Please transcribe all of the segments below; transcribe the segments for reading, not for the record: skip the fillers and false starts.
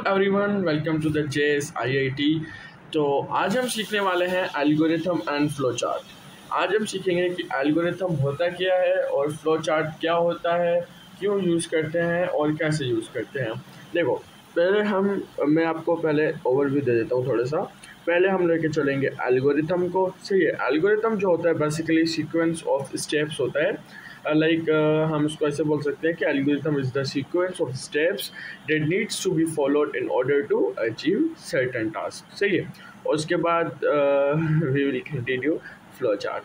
Everyone, welcome to the JS IIT. तो आज हम सीखने वाले हैं एल्गोरिथम एंड फ्लो चार्ट। आज हम सीखेंगे कि एल्गोरिथम होता क्या है और फ्लो चार्ट क्या होता है, क्यों यूज़ करते हैं और कैसे यूज़ करते हैं। देखो, मैं आपको पहले ओवरव्यू दे देता हूँ थोड़ा सा। पहले हम लेके चलेंगे एल्गोरिथम को। सही है, एल्गोरिथम जो होता है बेसिकली सीक्वेंस ऑफ स्टेप्स होता है। हम इसको ऐसे बोल सकते हैं कि algorithm is the sequence of steps that needs to be followed in order to achieve certain task. सही है, और उसके बाद we will continue flow chart.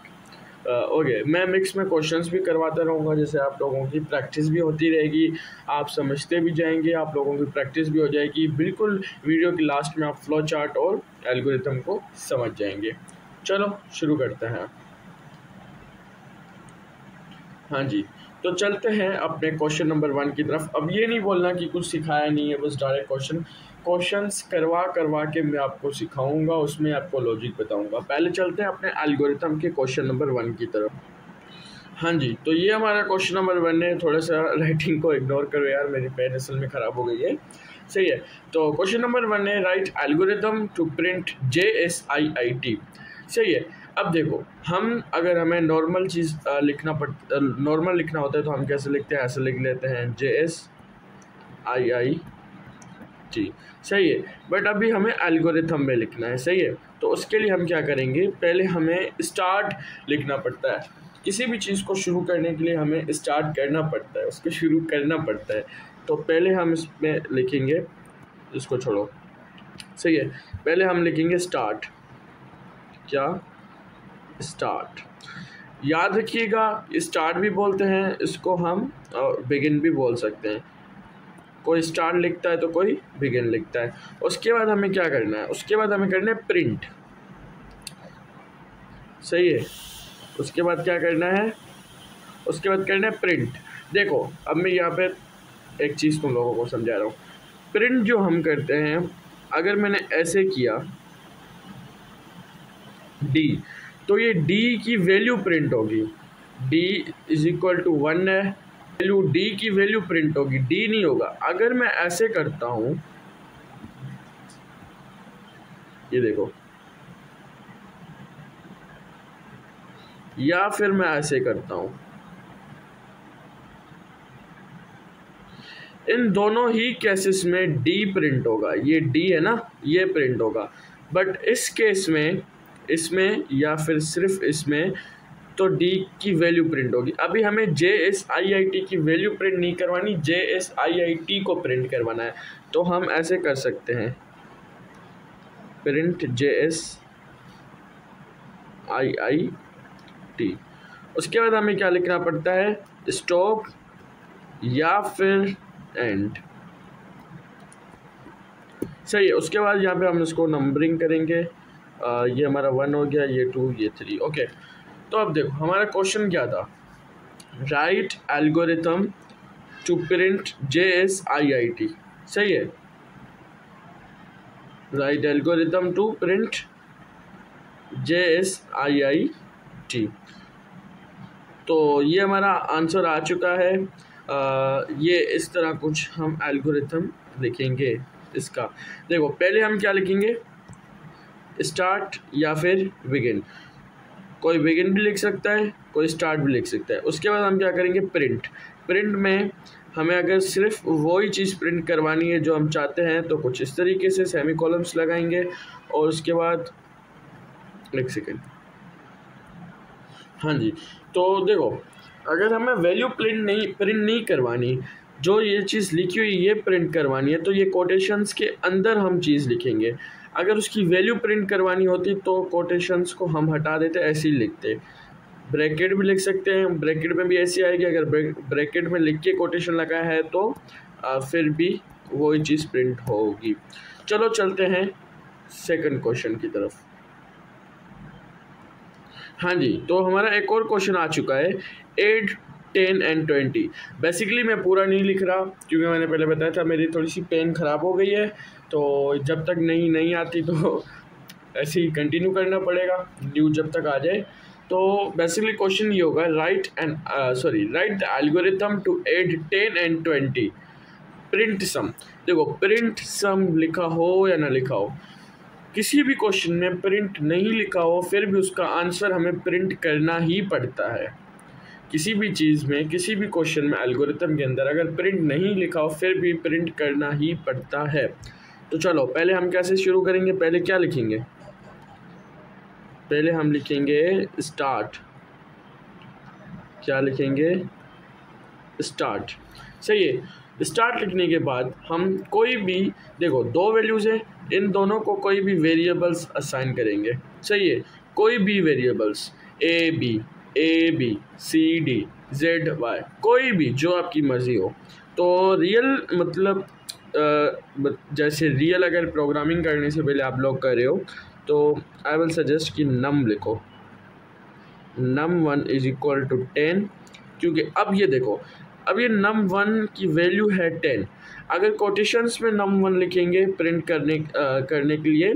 Okay, मैं मिक्स में क्वेश्चंस भी करवाता रहूँगा, जैसे आप लोगों की प्रैक्टिस भी होती रहेगी, आप समझते भी जाएंगे, आप लोगों की प्रैक्टिस भी हो जाएगी। बिल्कुल वीडियो की लास्ट में आप फ्लो चार्ट और एल्गोरिथम को समझ जाएंगे। चलो शुरू करते हैं। हाँ जी, तो चलते हैं अपने क्वेश्चन नंबर 1 की तरफ। अब ये नहीं बोलना कि कुछ सिखाया नहीं है, बस डायरेक्ट क्वेश्चंस करवा के मैं आपको सिखाऊंगा, उसमें आपको लॉजिक बताऊंगा। पहले चलते हैं अपने एल्गोरिथम के क्वेश्चन नंबर 1 की तरफ। हाँ जी, तो ये हमारा क्वेश्चन नंबर 1 है। थोड़ा सा राइटिंग को इग्नोर करो यार, मेरी पेन असल में ख़राब हो गई है। सही है, तो क्वेश्चन नंबर 1 है, write algorithm to print JSIIT। सही है। अब देखो, अगर हमें नॉर्मल चीज़ नॉर्मल लिखना होता है तो हम कैसे लिखते हैं, ऐसे लिख लेते हैं JSIIT। सही है, बट अभी हमें एल्गोरिथम में लिखना है। सही है, तो उसके लिए हम क्या करेंगे, पहले हमें स्टार्ट लिखना पड़ता है। किसी भी चीज़ को शुरू करने के लिए हमें स्टार्ट करना पड़ता है, उसको शुरू करना पड़ता है। तो पहले हम इसमें लिखेंगे, इसको छोड़ो। सही है, पहले हम लिखेंगे स्टार्ट। क्या? स्टार्ट। याद रखिएगा, स्टार्ट भी बोलते हैं इसको हम, और बिगिन भी बोल सकते हैं। कोई स्टार्ट लिखता है तो कोई बिगिन लिखता है। उसके बाद हमें क्या करना है, उसके बाद हमें करना है प्रिंट। सही है, उसके बाद क्या करना है, उसके बाद करना है प्रिंट। देखो, अब मैं यहाँ पे एक चीज़ तुम लोगों को समझा रहा हूँ। प्रिंट जो हम करते हैं, अगर मैंने ऐसे किया डी, तो ये डी की वैल्यू प्रिंट होगी। डी इज इक्वल टू 1 है, वैल्यू डी की वैल्यू प्रिंट होगी, डी नहीं होगा। अगर मैं ऐसे करता हूं, ये देखो, या फिर मैं ऐसे करता हूं, इन दोनों ही केसेस में डी प्रिंट होगा। ये डी है ना, ये प्रिंट होगा। बट इस केस में, इसमें या फिर सिर्फ इसमें, तो डी की वैल्यू प्रिंट होगी। अभी हमें JSIIT की वैल्यू प्रिंट नहीं करवानी, JSIIT को प्रिंट करवाना है। तो हम ऐसे कर सकते हैं, प्रिंट JSIIT। उसके बाद हमें क्या लिखना पड़ता है, स्टॉप या फिर एंड। सही है, उसके बाद यहाँ पे हम इसको नंबरिंग करेंगे। ये हमारा 1 हो गया, ये 2, ये 3। ओके, तो अब देखो हमारा क्वेश्चन क्या था, write algorithm to print JSIIT। सही है, write algorithm to print JSIIT। तो ये हमारा आंसर आ चुका है। ये इस तरह कुछ हम एल्गोरिथम लिखेंगे इसका। देखो, पहले हम क्या लिखेंगे, स्टार्ट या फिर बिगिन। कोई बिगिन भी लिख सकता है, कोई स्टार्ट भी लिख सकता है। उसके बाद हम क्या करेंगे, प्रिंट। प्रिंट में हमें अगर सिर्फ वही चीज़ प्रिंट करवानी है जो हम चाहते हैं, तो कुछ इस तरीके से सेमी कॉलम्स लगाएंगे। और उसके बाद एक सेकेंड, हाँ जी, तो देखो, अगर हमें वैल्यू प्रिंट नहीं करवानी, जो ये चीज़ लिखी हुई ये प्रिंट करवानी है, तो ये कोटेशंस के अंदर हम चीज़ लिखेंगे। अगर उसकी वैल्यू प्रिंट करवानी होती तो कोटेशंस को हम हटा देते, ऐसे ही लिखते। ब्रैकेट भी लिख सकते हैं, ब्रैकेट में भी ऐसी आएगी। अगर ब्रैकेट में लिख के कोटेशन लगाया है तो फिर भी वही चीज़ प्रिंट होगी। चलो चलते हैं सेकंड क्वेश्चन की तरफ। हाँ जी, तो हमारा एक और क्वेश्चन आ चुका है, 8, 10 एंड 20। बेसिकली मैं पूरा नहीं लिख रहा, क्योंकि मैंने पहले बताया था मेरी थोड़ी सी पेन ख़राब हो गई है। तो जब तक नहीं आती तो ऐसे ही कंटिन्यू करना पड़ेगा, न्यू जब तक आ जाए। तो बेसिकली क्वेश्चन ये होगा, write the algorithm to add 10 and 20 print sum. देखो प्रिंट सम लिखा हो या ना लिखा हो, किसी भी क्वेश्चन में प्रिंट नहीं लिखा हो फिर भी उसका आंसर हमें प्रिंट करना ही पड़ता है। किसी भी चीज़ में, किसी भी क्वेश्चन में, एल्गोरिथम के अंदर अगर प्रिंट नहीं लिखा हो फिर भी प्रिंट करना ही पड़ता है। तो चलो पहले हम कैसे शुरू करेंगे, पहले क्या लिखेंगे, पहले हम लिखेंगे स्टार्ट। क्या लिखेंगे, स्टार्ट। सही है। स्टार्ट लिखने के बाद हम कोई भी, देखो दो वैल्यूज़ हैं, इन दोनों को कोई भी वेरिएबल्स असाइन करेंगे। सही है, कोई भी variables A B C D Z Y, कोई भी जो आपकी मर्ज़ी हो। तो रियल मतलब जैसे रियल अगर प्रोग्रामिंग करने से पहले आप लोग कर रहे हो तो आई विल सजेस्ट कि नम लिखो, num1 इज इक्वल टू 10, क्योंकि अब ये देखो, अब ये num1 की वैल्यू है 10। अगर कोटेशंस में num1 लिखेंगे प्रिंट करने के लिए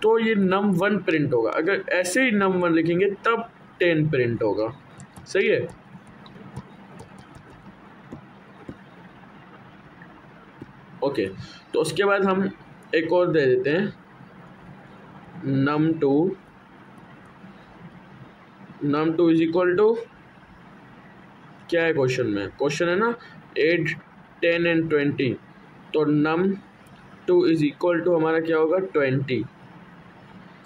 तो ये num1 प्रिंट होगा, अगर ऐसे ही num1 लिखेंगे तब 10 प्रिंट होगा। सही है। ओके, तो उसके बाद हम एक और दे देते हैं num2 इज इक्वल टू, क्या है क्वेश्चन में, क्वेश्चन है ना 8 10 एंड 20, तो num2 इज इक्वल टू हमारा क्या होगा 20।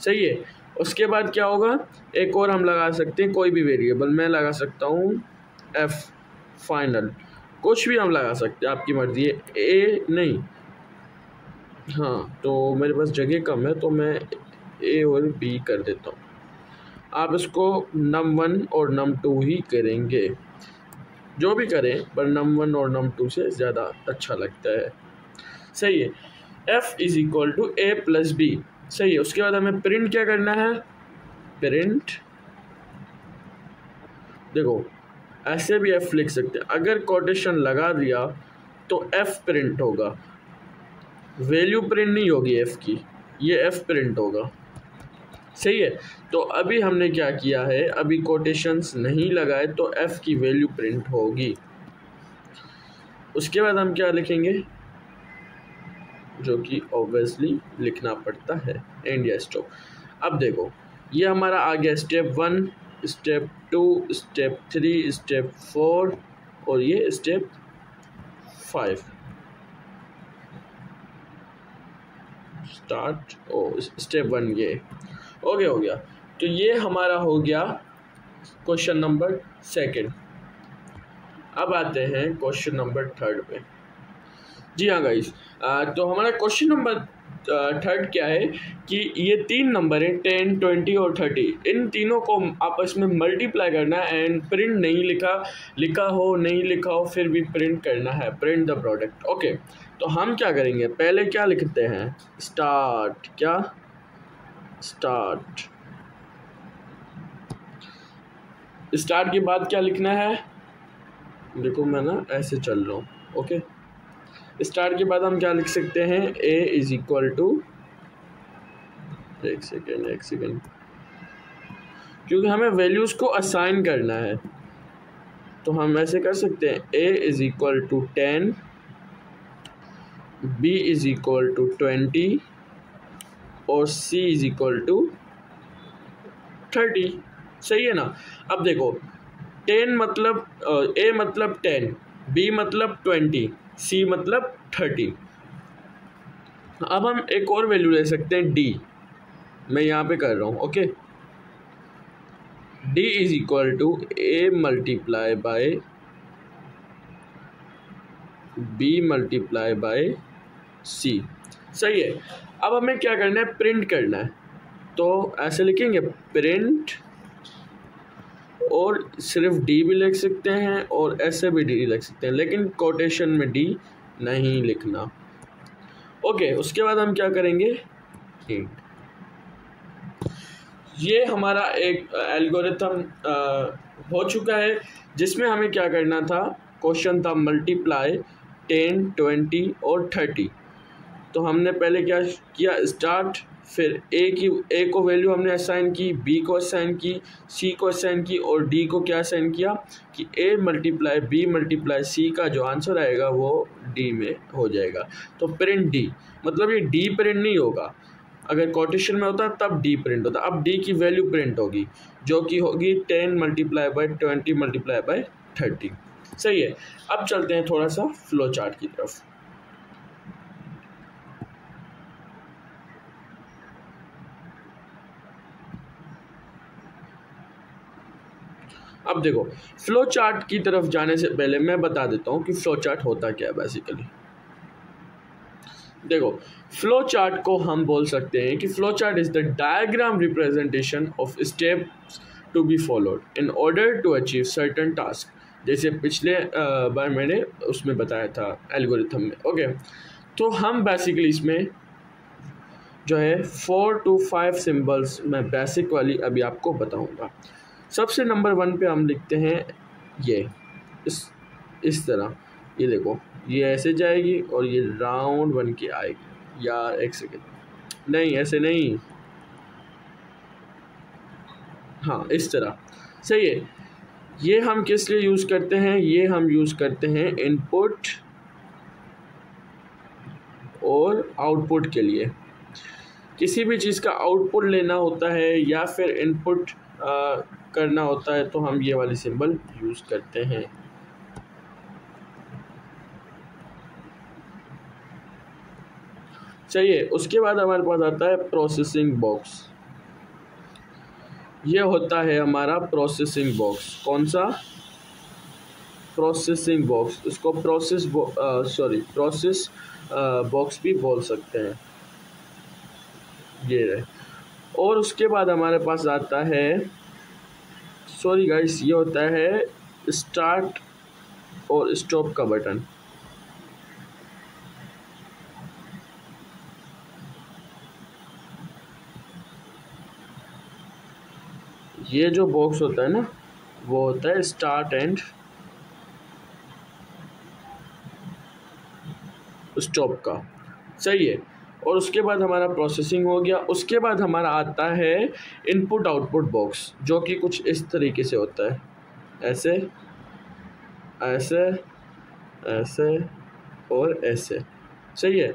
सही है। उसके बाद क्या होगा, एक और हम लगा सकते हैं कोई भी वेरिएबल, मैं लगा सकता हूँ f फाइनल, कुछ भी हम लगा सकते हैं, आपकी मर्जी है। ए नहीं, हाँ तो मेरे पास जगह कम है तो मैं ए और बी कर देता हूँ, आप इसको num1 और num2 ही करेंगे, जो भी करें पर num1 और num2 से ज़्यादा अच्छा लगता है। सही है। f is equal to A plus B. सही है। उसके बाद हमें प्रिंट क्या करना है, प्रिंट, देखो ऐसे भी f लिख सकते हैं, अगर कोटेशन लगा दिया तो f प्रिंट होगा, वैल्यू प्रिंट नहीं होगी f की, ये f प्रिंट होगा। सही है। तो अभी हमने क्या किया है, अभी कोटेशंस नहीं लगाए तो f की वैल्यू प्रिंट होगी। उसके बाद हम क्या लिखेंगे, जो कि ऑब्वियसली लिखना पड़ता है एंड या स्टॉप। अब देखो ये हमारा आ गया स्टेप 1, स्टेप 2, स्टेप 3, स्टेप 4 और ये स्टेप 5। स्टार्ट स्टेप 1 ये ओके हो गया। तो ये हमारा हो गया क्वेश्चन नंबर 2। अब आते हैं क्वेश्चन नंबर 3 पे। जी हाँ गाइस, तो हमारा क्वेश्चन नंबर 3 क्या है कि ये 3 नंबर हैं 10, 20 और 30, इन तीनों को आपस में मल्टीप्लाई करना है एंड प्रिंट नहीं लिखा हो फिर भी प्रिंट करना है, प्रिंट द प्रोडक्ट। ओके, तो हम क्या करेंगे, पहले क्या लिखते हैं, स्टार्ट। क्या, स्टार्ट। स्टार्ट के बाद क्या लिखना है, देखो मैं ना ऐसे चल रहा हूँ। ओके, स्टार्ट के बाद हम क्या लिख सकते हैं, a इज इक्वल टू, एक सेकेंड, क्योंकि हमें वैल्यूज़ को असाइन करना है तो हम ऐसे कर सकते हैं, a is equal to 10, b is equal to 20 और c इज इक्वल टू 30। सही है ना। अब देखो 10 मतलब a मतलब 10, b मतलब 20, c मतलब 30। अब हम एक और वैल्यू ले सकते हैं d, मैं यहाँ पे कर रहा हूँ। Okay, d is equal to a multiply by b multiply by c। सही है। अब हमें क्या करना है, प्रिंट करना है, तो ऐसे लिखेंगे प्रिंट, और सिर्फ d भी लिख सकते हैं और ऐसे भी d लिख सकते हैं, लेकिन कोटेशन में d नहीं लिखना। ओके, उसके बाद हम क्या करेंगे, ये हमारा एक एल्गोरिथम हो चुका है जिसमें हमें क्या करना था, क्वेश्चन था मल्टीप्लाई 10, 20 और 30। तो हमने पहले क्या किया, स्टार्ट, फिर ए को वैल्यू हमने असाइन की, बी को असाइन की, सी को असाइन की और डी को क्या असाइन किया कि a multiply B multiply C का जो आंसर आएगा वो डी में हो जाएगा। तो प्रिंट डी, मतलब ये डी प्रिंट नहीं होगा, अगर कोटेशन में होता तब डी प्रिंट होता। अब डी की वैल्यू प्रिंट होगी जो कि होगी 10 मल्टीप्लाई बाई 20 मल्टीप्लाई बाई 30। सही है। अब चलते हैं थोड़ा सा फ्लो चार्ट की तरफ। अब देखो, फ्लो चार्ट की तरफ जाने से पहले मैं बता देता हूँ कि फ्लो चार्ट होता क्या है बेसिकली। देखो, फ्लो चार्ट को हम बोल सकते हैं कि flow chart is the diagram representation of steps to be followed in order to achieve certain task, जैसे पिछले बार मैंने उसमें बताया था एल्गोरिथम में। ओके, तो हम बेसिकली इसमें जो है 4 to 5 सिंबल्स मैं बेसिक वाली अभी आपको बताऊंगा। सबसे नंबर 1 पे हम लिखते हैं ये इस तरह, ये देखो, ये ऐसे जाएगी और ये राउंड 1 की आएगी। यार एक सेकेंड, नहीं ऐसे नहीं, हाँ इस तरह। सही है। ये हम किस लिए यूज़ करते हैं? ये हम यूज़ करते हैं इनपुट और आउटपुट के लिए। किसी भी चीज़ का आउटपुट लेना होता है या फिर इनपुट करना होता है तो हम ये वाली सिंबल यूज़ करते हैं। चाहिए। उसके बाद हमारे पास आता है प्रोसेसिंग बॉक्स। ये होता है हमारा प्रोसेसिंग बॉक्स। कौन सा? Processing box. इसको प्रोसेस बॉक्स भी बोल सकते हैं। ये रहे। और उसके बाद हमारे पास आता है, सॉरी गाइस, ये होता है स्टार्ट और स्टॉप का बटन। ये जो बॉक्स होता है ना, वो होता है स्टार्ट एंड स्टॉप का। सही है। और उसके बाद हमारा प्रोसेसिंग हो गया। उसके बाद हमारा आता है इनपुट आउटपुट बॉक्स, जो कि कुछ इस तरीके से होता है, ऐसे ऐसे ऐसे और ऐसे। सही है।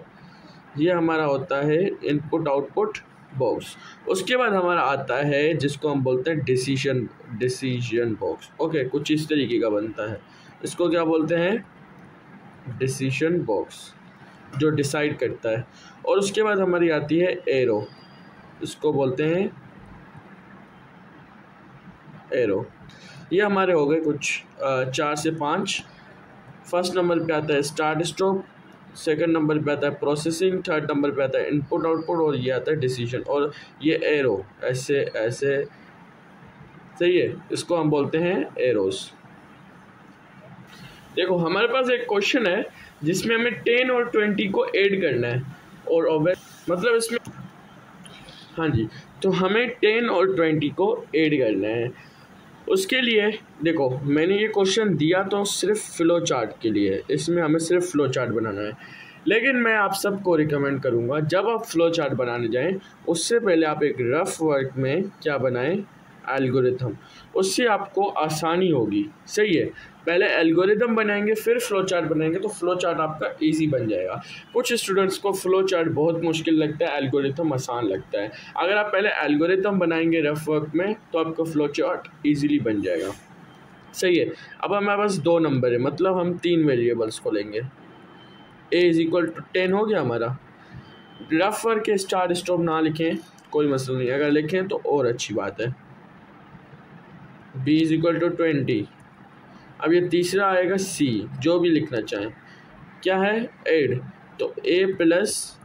ये हमारा होता है इनपुट आउटपुट बॉक्स। उसके बाद हमारा आता है जिसको हम बोलते हैं डिसीजन बॉक्स। ओके, कुछ इस तरीके का बनता है। इसको क्या बोलते हैं? डिसीजन बॉक्स, जो डिसाइड करता है। और उसके बाद हमारी आती है एरो, इसको बोलते हैं एरो। ये हमारे हो गए कुछ 4 से 5। फर्स्ट नंबर पे आता है स्टार्ट स्टॉप, सेकंड नंबर पे आता है प्रोसेसिंग, थर्ड नंबर पे आता है इनपुट आउटपुट, और ये आता है डिसीजन। और ये एरो ऐसे ऐसे। सही है। इसको हम बोलते हैं एरोस। देखो, हमारे पास एक क्वेश्चन है जिसमें हमें 10 और 20 को ऐड करना है, और मतलब इसमें, हाँ जी, तो हमें 10 और 20 को ऐड करना है। उसके लिए देखो, मैंने ये क्वेश्चन दिया तो सिर्फ फ्लो चार्ट के लिए, इसमें हमें सिर्फ फ्लो चार्ट बनाना है। लेकिन मैं आप सबको रिकमेंड करूँगा, जब आप फ्लो चार्ट बनाने जाएं उससे पहले आप एक रफ वर्क में क्या बनाएं? एल्गोरिथम। उससे आपको आसानी होगी। सही है। पहले एल्गोरिथम बनाएंगे फिर फ्लो चार्ट बनाएंगे, तो फ्लो चार्ट आपका इजी बन जाएगा। कुछ स्टूडेंट्स को फ्लो चार्ट बहुत मुश्किल लगता है, एल्गोरिथम आसान लगता है। अगर आप पहले एल्गोरिथम बनाएंगे रफ वर्क में तो आपका फ्लो चार्ट ईजिली बन जाएगा। सही है। अब हमारे पास 2 नंबर है, मतलब हम 3 वेरिएबल्स को लेंगे। a = 10 हो गया हमारा। रफ वर्क के स्टार्ट स्टॉप ना लिखें कोई मसला नहीं, अगर लिखें तो और अच्छी बात है। b = 20। अब ये तीसरा आएगा c, जो भी लिखना चाहें। क्या है? ऐड, तो a +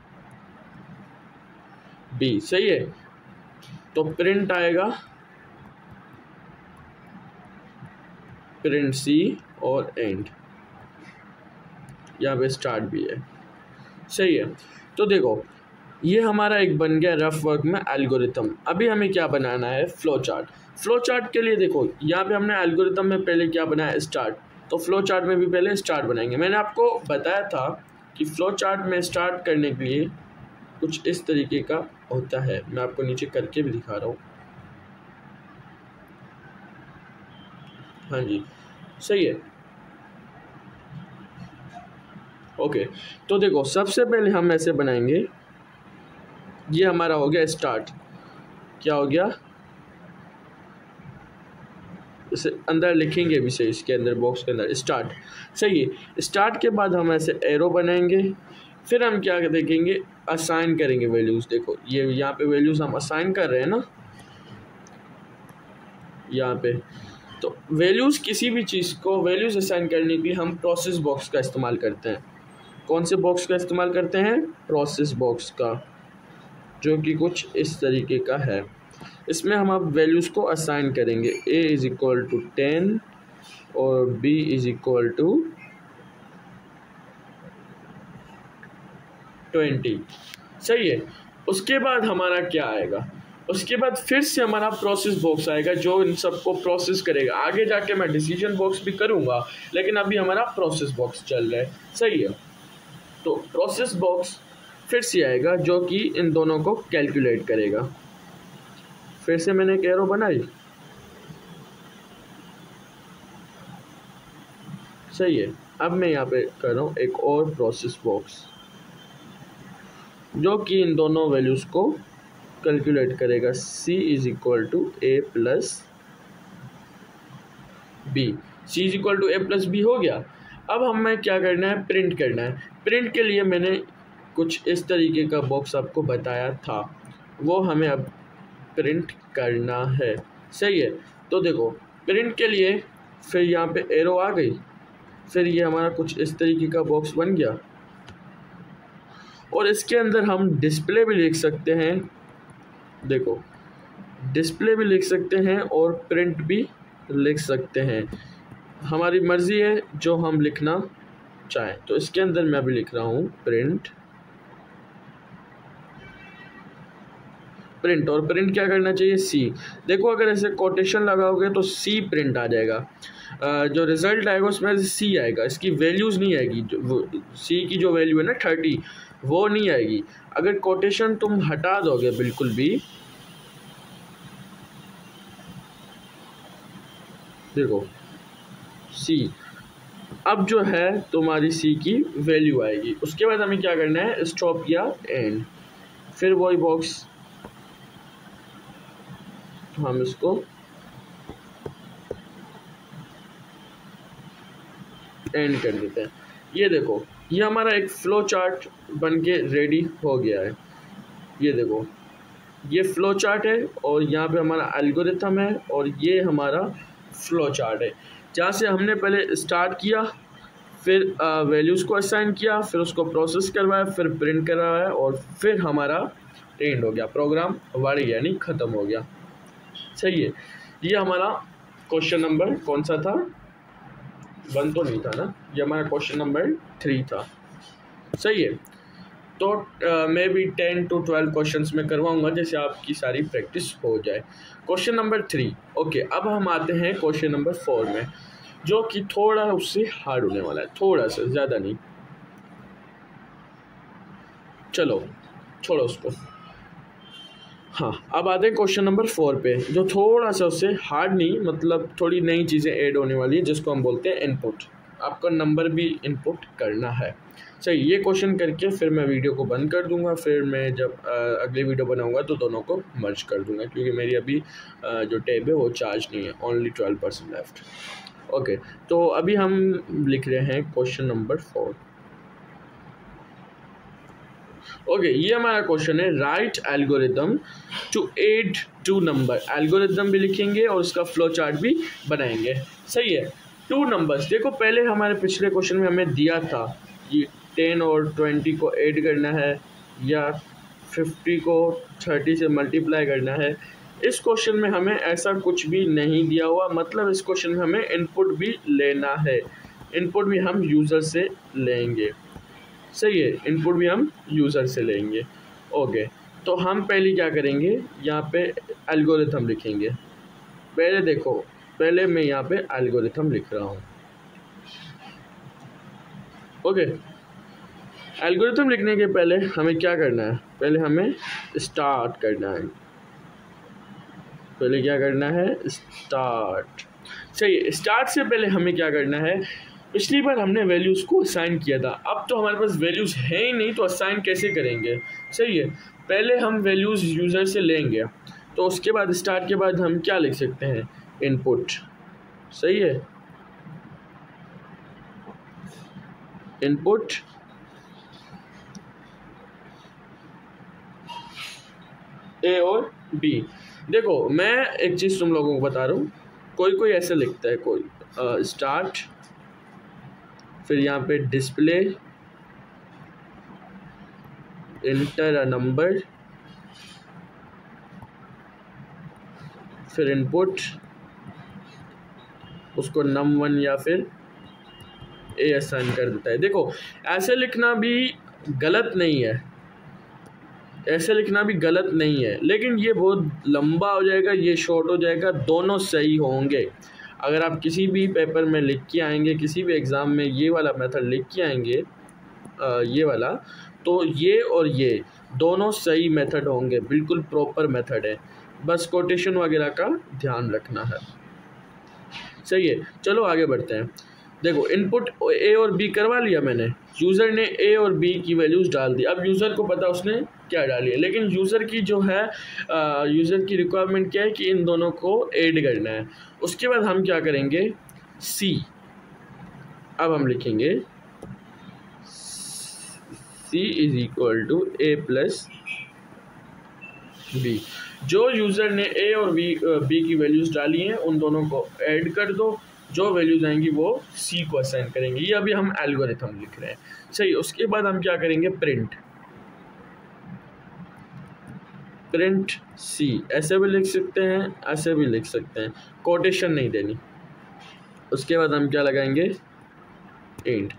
b। सही है। तो प्रिंट आएगा प्रिंट c और एंड, यहाँ पे स्टार्ट भी है। सही है। तो देखो, ये हमारा एक बन गया रफ वर्क में एल्गोरिथम। अभी हमें क्या बनाना है? Flow chart. फ्लो चार्ट के लिए देखो, यहाँ पे हमने एल्गोरिथम में पहले क्या बनाया? स्टार्ट। तो फ्लो चार्ट में भी पहले स्टार्ट बनाएंगे। मैंने आपको बताया था कि फ्लो चार्ट में स्टार्ट करने के लिए कुछ इस तरीके का होता है। मैं आपको नीचे करके भी दिखा रहा हूँ। हाँ जी, सही है। ओके, तो देखो सबसे पहले हम ऐसे बनाएंगे, ये हमारा हो गया स्टार्ट। क्या हो गया, इसे अंदर लिखेंगे भी सही, इसके अंदर बॉक्स के अंदर स्टार्ट। सही है, स्टार्ट के बाद हम ऐसे एरो बनाएंगे, फिर हम क्या देखेंगे, असाइन करेंगे वैल्यूज़। देखो ये यहाँ पे वैल्यूज़ हम असाइन कर रहे हैं ना, यहाँ पे। तो वैल्यूज़, किसी भी चीज़ को वैल्यूज़ असाइन करने के लिए हम प्रोसेस बॉक्स का इस्तेमाल करते हैं। कौन से बॉक्स का इस्तेमाल करते हैं, प्रोसेस बॉक्स का, जो कि कुछ इस तरीके का है। इसमें हम अब वैल्यूज़ को असाइन करेंगे, a इज़ इक्वल टू 10 और b इज़ इक्वल टू 20। सही है, उसके बाद हमारा क्या आएगा, उसके बाद फिर से हमारा प्रोसेस बॉक्स आएगा जो इन सबको प्रोसेस करेगा। आगे जाके मैं डिसीजन बॉक्स भी करूँगा, लेकिन अभी हमारा प्रोसेस बॉक्स चल रहा है। सही है, तो प्रोसेस बॉक्स फिर से आएगा जो कि इन दोनों को कैलकुलेट करेगा। फिर से मैंने एक एरो बनाई, सही है। अब मैं यहाँ पे कर रहा हूँ एक और प्रोसेस बॉक्स जो कि इन दोनों वैल्यूज़ को कैलकुलेट करेगा। c is equal to a plus B, C is equal to A plus B हो गया। अब हमें क्या करना है, प्रिंट करना है। प्रिंट के लिए मैंने कुछ इस तरीके का बॉक्स आपको बताया था, वो हमें अब प्रिंट करना है। सही है, तो देखो प्रिंट के लिए फिर यहाँ पे एरो आ गई, फिर ये हमारा कुछ इस तरीके का बॉक्स बन गया, और इसके अंदर हम डिस्प्ले भी लिख सकते हैं। देखो डिस्प्ले भी लिख सकते हैं और प्रिंट भी लिख सकते हैं, हमारी मर्ज़ी है जो हम लिखना चाहें। तो इसके अंदर मैं अभी लिख रहा हूँ प्रिंट, प्रिंट, और प्रिंट क्या करना चाहिए, सी। देखो अगर ऐसे कोटेशन लगाओगे तो सी प्रिंट आ जाएगा, जो रिज़ल्ट आएगा उसमें सी आएगा, इसकी वैल्यूज़ नहीं आएगी। जो सी की जो वैल्यू है ना 30, वो नहीं आएगी। अगर कोटेशन तुम हटा दोगे बिल्कुल भी, देखो सी, अब जो है तुम्हारी सी की वैल्यू आएगी। उसके बाद हमें क्या करना है, स्टॉप या एंड, फिर वही बॉक्स हम इसको एंड कर देते हैं। ये देखो ये हमारा एक फ्लो चार्ट बन के रेडी हो गया है। ये देखो ये फ्लो चार्ट है और यहाँ पे हमारा एल्गोरिथम है और ये हमारा फ्लो चार्ट है, जहाँ से हमने पहले स्टार्ट किया, फिर वैल्यूज़ को असाइन किया, फिर उसको प्रोसेस करवाया, फिर प्रिंट करवाया, और फिर हमारा एंड हो गया, प्रोग्राम वाड़ी यानी ख़त्म हो गया। सही है, ये हमारा क्वेश्चन नंबर कौन सा था, 1 तो नहीं था ना, ये हमारा क्वेश्चन नंबर 3 था। सही है, तो मैं भी 10 to 12 क्वेश्चंस में करवाऊंगा, जैसे आपकी सारी प्रैक्टिस हो जाए। Question number 3, okay. अब हम आते हैं क्वेश्चन नंबर 4 में, जो कि थोड़ा उससे हार्ड होने वाला है, थोड़ा सा, ज़्यादा नहीं। चलो छोड़ो उसको। हाँ, अब आते हैं क्वेश्चन नंबर 4 पे, जो थोड़ा सा उससे हार्ड नहीं, मतलब थोड़ी नई चीज़ें ऐड होने वाली है, जिसको हम बोलते हैं इनपुट। आपका नंबर भी इनपुट करना है। सही, ये क्वेश्चन करके फिर मैं वीडियो को बंद कर दूंगा, फिर मैं जब अगली वीडियो बनाऊंगा तो दोनों को मर्ज कर दूंगा, क्योंकि मेरी अभी जो टैब है वो चार्ज नहीं है, ओनली 12% लेफ्ट। ओके, तो अभी हम लिख रहे हैं क्वेश्चन नंबर 4। ओके, ये हमारा क्वेश्चन है, write algorithm to add 2 number. Algorithm भी लिखेंगे और उसका फ्लो चार्ट भी बनाएंगे। सही है, 2 नंबर्स। देखो पहले हमारे पिछले क्वेश्चन में हमें दिया था कि 10 और 20 को ऐड करना है या 50 को 30 से मल्टीप्लाई करना है। इस क्वेश्चन में हमें ऐसा कुछ भी नहीं दिया हुआ, मतलब इस क्वेश्चन में हमें इनपुट भी लेना है, इनपुट भी हम यूज़र से लेंगे। सही है, इनपुट भी हम यूज़र से लेंगे। ओके, तो हम पहले क्या करेंगे, यहाँ पे एल्गोरिथम लिखेंगे। पहले देखो, पहले मैं यहाँ पे एल्गोरिथम लिख रहा हूँ। ओके, एल्गोरिथम लिखने के पहले हमें क्या करना है, पहले हमें स्टार्ट करना है। पहले क्या करना है, स्टार्ट। सही है, स्टार्ट से पहले हमें क्या करना है, पिछली बार हमने वैल्यूज़ को असाइन किया था, अब तो हमारे पास वैल्यूज़ है ही नहीं, तो असाइन कैसे करेंगे। सही है, पहले हम वैल्यूज़ यूज़र से लेंगे, तो उसके बाद स्टार्ट के बाद हम क्या लिख सकते हैं, इनपुट। सही है, इनपुट ए और बी। देखो मैं एक चीज़ तुम लोगों को बता रहा हूँ, कोई ऐसे लिखता है, कोई स्टार्ट, फिर यहाँ पे डिस्प्ले, इंटर अ नंबर, फिर इनपुट, उसको num1 या फिर ए असाइन कर देता है। देखो ऐसे लिखना भी गलत नहीं है, ऐसे लिखना भी गलत नहीं है, लेकिन ये बहुत लंबा हो जाएगा, ये शॉर्ट हो जाएगा, दोनों सही होंगे। अगर आप किसी भी पेपर में लिख के आएंगे, किसी भी एग्ज़ाम में ये वाला मेथड लिख के आएंगे, ये वाला, तो ये और ये दोनों सही मेथड होंगे, बिल्कुल प्रॉपर मेथड है, बस कोटेशन वगैरह का ध्यान रखना है। सही है, चलो आगे बढ़ते हैं। देखो इनपुट ए और बी करवा लिया मैंने, यूज़र ने ए और बी की वैल्यूज़ डाल दी। अब यूज़र को पता उसने क्या डाली है, लेकिन यूज़र की जो है यूज़र की रिक्वायरमेंट क्या है कि इन दोनों को ऐड करना है। उसके बाद हम क्या करेंगे, सी, अब हम लिखेंगे C is equal to A plus B. जो यूज़र ने ए और बी की वैल्यूज़ डाली हैं उन दोनों को ऐड कर दो, जो वैल्यूज आएंगी वो सी को असाइन करेंगे। ये अभी हम एल्गोरिथम लिख रहे हैं। सही, उसके बाद हम क्या करेंगे, प्रिंट सी, ऐसे भी लिख सकते हैं, ऐसे भी लिख सकते हैं, कोटेशन नहीं देनी। उसके बाद हम क्या लगाएंगे, इंट।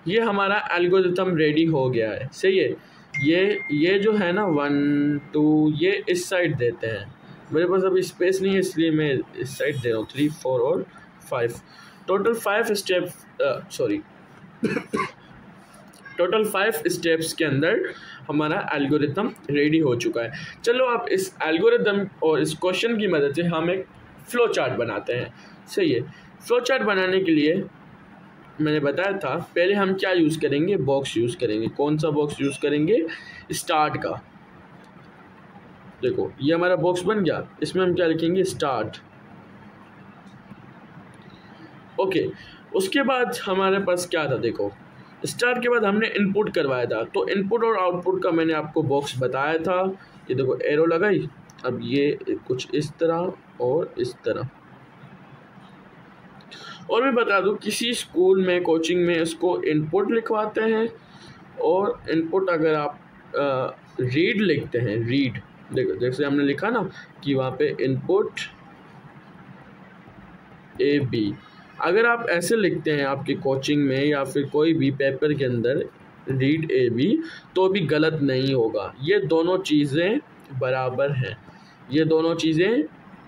ये हमारा एल्गोरिथम रेडी हो गया है। सही है, ये जो है ना 1 2 ये इस साइड देते हैं, मेरे पास अभी स्पेस नहीं है इसलिए मैं इस साइड दे रहा हूँ, 3 4 और 5, total 5 step, sorry total 5 steps के अंदर हमारा एल्गोरिथम रेडी हो चुका है। चलो आप इस एल्गोरिथम और इस क्वेश्चन की मदद से हम एक फ्लो चार्ट बनाते हैं। सही है, फ्लो चार्ट बनाने के लिए मैंने बताया था पहले हम क्या यूज़ करेंगे, बॉक्स यूज़ करेंगे। कौन सा बॉक्स यूज़ करेंगे, स्टार्ट का। देखो ये हमारा बॉक्स बन गया, इसमें हम क्या लिखेंगे, स्टार्ट। ओके, उसके बाद हमारे पास क्या था, देखो स्टार्ट के बाद हमने इनपुट करवाया था, तो इनपुट और आउटपुट का मैंने आपको बॉक्स बताया था। ये देखो एरो लगाई, अब ये कुछ इस तरह और इस तरह। और मैं बता दूं, किसी स्कूल में, कोचिंग में इसको इनपुट लिखवाते हैं, और इनपुट अगर आप रीड लिखते हैं, रीड, देखो जैसे हमने लिखा ना कि वहाँ पे इनपुट ए बी, अगर आप ऐसे लिखते हैं आपकी कोचिंग में या फिर कोई भी पेपर के अंदर रीड ए बी, तो भी गलत नहीं होगा। ये दोनों चीज़ें बराबर हैं, ये दोनों चीज़ें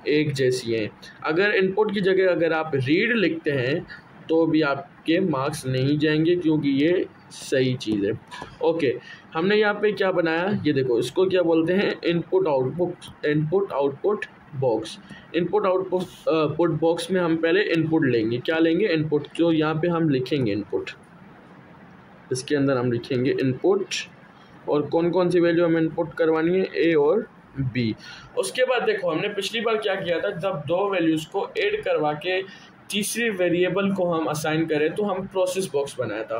एक जैसी हैं। अगर इनपुट की जगह अगर आप रीड लिखते हैं तो भी आपके मार्क्स नहीं जाएंगे, क्योंकि ये सही चीज़ है। ओके, हमने यहाँ पे क्या बनाया, ये देखो इसको क्या बोलते हैं, input output box. Input output box में हम पहले इनपुट लेंगे, क्या लेंगे, इनपुट, जो यहाँ पे हम लिखेंगे इनपुट, इसके अंदर हम लिखेंगे इनपुट, और कौन कौन सी वैल्यू हमें इनपुट करवानी है, ए और बी। उसके बाद देखो हमने पिछली बार क्या किया था, जब दो वैल्यूज़ को ऐड करवा के तीसरी वेरिएबल को हम असाइन करें तो हम प्रोसेस बॉक्स बनाया था।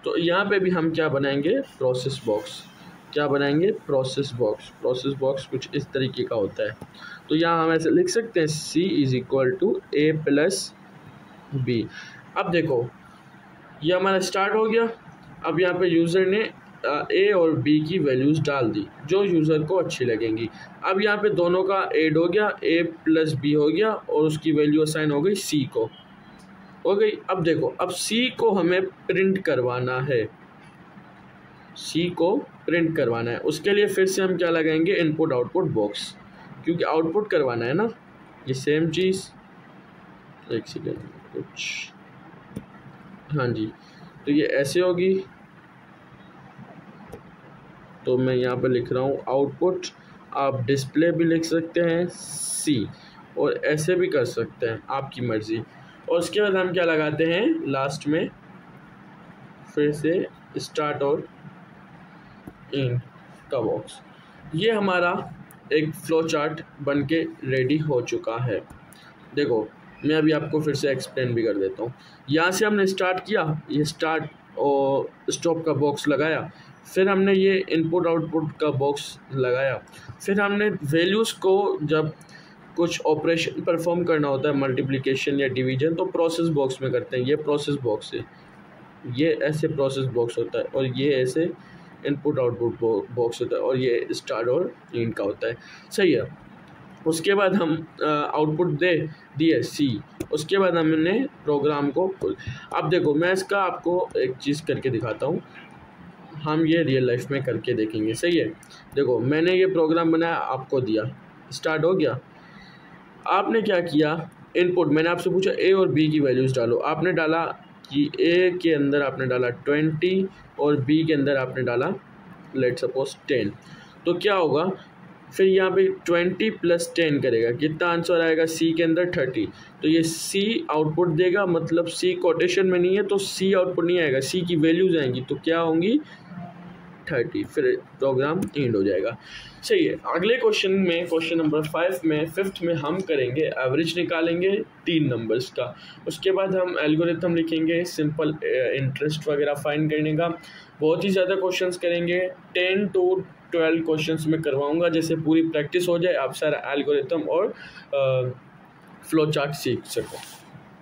तो यहाँ पे भी हम क्या बनाएंगे, प्रोसेस बॉक्स। क्या बनाएंगे, प्रोसेस बॉक्स। प्रोसेस बॉक्स कुछ इस तरीके का होता है। तो यहाँ हम ऐसे लिख सकते हैं, C is equal to A plus B. अब देखो ये हमारा स्टार्ट हो गया। अब यहाँ पे यूज़र ने ए और बी की वैल्यूज़ डाल दी जो यूज़र को अच्छी लगेंगी। अब यहाँ पे दोनों का ऐड हो गया, ए प्लस बी हो गया, और उसकी वैल्यू असाइन हो गई सी को, हो गई। अब देखो, अब सी को हमें प्रिंट करवाना है, सी को प्रिंट करवाना है। उसके लिए फिर से हम क्या लगाएंगे, इनपुट आउटपुट बॉक्स, क्योंकि आउटपुट करवाना है ना। ये सेम चीज़, एक सेकेंड कुछ, हाँ जी, तो ये ऐसे होगी। तो मैं यहाँ पे लिख रहा हूँ आउटपुट, आप डिस्प्ले भी लिख सकते हैं सी, और ऐसे भी कर सकते हैं, आपकी मर्ज़ी। और उसके बाद हम क्या लगाते हैं लास्ट में, फिर से स्टार्ट और इन का बॉक्स। ये हमारा एक फ्लो चार्ट बन के रेडी हो चुका है। देखो मैं अभी आपको फिर से एक्सप्लेन भी कर देता हूँ। यहाँ से हमने स्टार्ट किया, ये स्टार्ट और स्टॉप का बॉक्स लगाया, फिर हमने ये इनपुट आउटपुट का बॉक्स लगाया, फिर हमने वैल्यूज़ को जब कुछ ऑपरेशन परफॉर्म करना होता है मल्टीप्लिकेशन या डिवीजन तो प्रोसेस बॉक्स में करते हैं। ये प्रोसेस बॉक्स है, ये ऐसे प्रोसेस बॉक्स होता है, और ये ऐसे इनपुट आउटपुट बॉक्स होता है, और ये स्टार्ट और इन का होता है। सही है। उसके बाद हम आउटपुट दिए सी, उसके बाद हमने प्रोग्राम को अब देखो मैं इसका आपको एक चीज़ करके दिखाता हूँ, हम ये रियल लाइफ में करके देखेंगे। सही है। देखो मैंने ये प्रोग्राम बनाया, आपको दिया, स्टार्ट हो गया। आपने क्या किया, इनपुट मैंने आपसे पूछा ए और बी की वैल्यूज़ डालो, आपने डाला कि ए के अंदर आपने डाला 20 और बी के अंदर आपने डाला लेट सपोज 10। तो क्या होगा फिर यहाँ पे 20 + 10 करेगा, कितना आंसर आएगा, सी के अंदर 30। तो ये सी आउटपुट देगा, मतलब सी कोटेशन में नहीं है तो सी आउटपुट नहीं आएगा, सी की वैल्यूज आएंगी तो क्या होंगी 30, फिर प्रोग्राम एंड हो जाएगा। सही है। अगले क्वेश्चन में, क्वेश्चन नंबर 5 में हम करेंगे एवरेज निकालेंगे 3 नंबर्स का। उसके बाद हम एल्गोरिथम लिखेंगे सिंपल इंटरेस्ट वगैरह फाइंड करने का। बहुत ही ज़्यादा क्वेश्चंस करेंगे, 10 to 12 क्वेश्चंस में करवाऊंगा, जैसे पूरी प्रैक्टिस हो जाए, आप सारा एल्गोरिथम और फ्लो चार्ट सीख सको।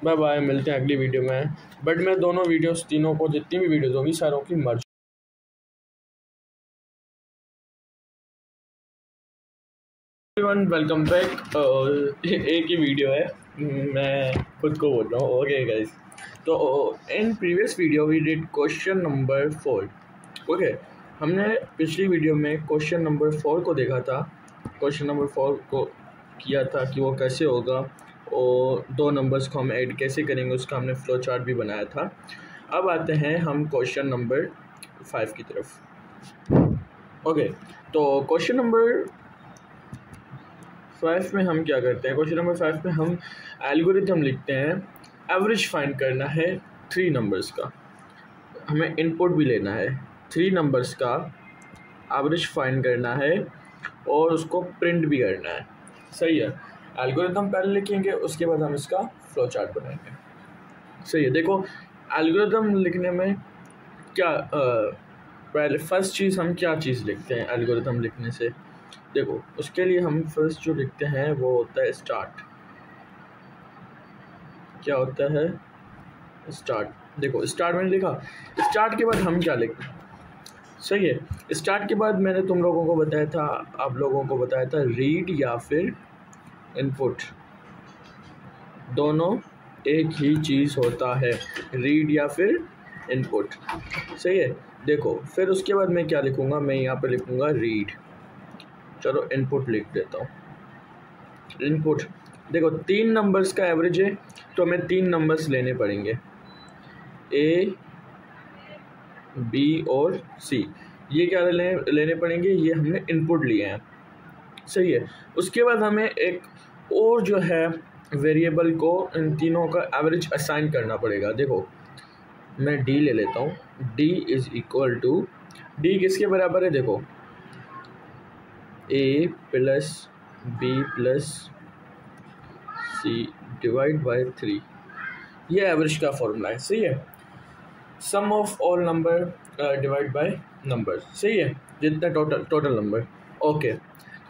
बाय बाय, मिलते हैं अगली वीडियो में। बट मैं दोनों वीडियोस, तीनों को जितनी भी वीडियोस होंगी सारों की मर्ज। Welcome back. एक ही वीडियो है, मैं खुद को बोल रहा हूँ। ओके गाइस, तो in previous video we did question number 4। Okay, हमने पिछली वीडियो में क्वेश्चन नंबर 4 को देखा था। क्वेश्चन नंबर 4 को किया था कि वो कैसे होगा और 2 नंबर्स को हम ऐड कैसे करेंगे, उसका हमने फ्लो चार्ट भी बनाया था। अब आते हैं हम क्वेश्चन नंबर 5 की तरफ। ओके, तो क्वेश्चन नंबर 5 में हम क्या करते हैं, क्वेश्चन नंबर 5 में हम एल्गोरिथम लिखते हैं। एवरेज फाइंड करना है 3 नंबर्स का, हमें इनपुट भी लेना है 3 नंबर्स का, एवरेज फाइंड करना है और उसको प्रिंट भी करना है। सही है। एल्गोरिथम पहले लिखेंगे, उसके बाद हम इसका फ्लो चार्ट बनाएंगे। सही है। देखो एल्गोरिथम लिखने में क्या पहले फर्स्ट चीज़ हम क्या चीज़ लिखते हैं एल्गोरिथम लिखने से, देखो उसके लिए हम फर्स्ट जो लिखते हैं वो होता है स्टार्ट। क्या होता है स्टार्ट। देखो स्टार्ट मैंने लिखा, स्टार्ट के बाद हम क्या लिखते हैं। सही है। स्टार्ट के बाद मैंने तुम लोगों को बताया था, आप लोगों को बताया था रीड या फिर इनपुट, दोनों एक ही चीज़ होता है, रीड या फिर इनपुट। सही है। देखो फिर उसके बाद मैं क्या लिखूँगा, मैं यहाँ पे लिखूँगा रीड। चलो इनपुट लिख देता हूँ। इनपुट देखो 3 नंबर्स का एवरेज है तो हमें 3 नंबर्स लेने पड़ेंगे, ए बी और सी। ये क्या लेने पड़ेंगे, ये हमने इनपुट लिए हैं। सही है। उसके बाद हमें एक और जो है वेरिएबल को इन तीनों का एवरेज असाइन करना पड़ेगा। देखो मैं डी ले लेता हूँ, D is equal to, D किसके बराबर है, देखो A plus B plus C divide by 3। ये एवरेज का फॉर्मूला है। सही है। Sum of all number divide by number. सही है, जितना टोटल नंबर। ओके,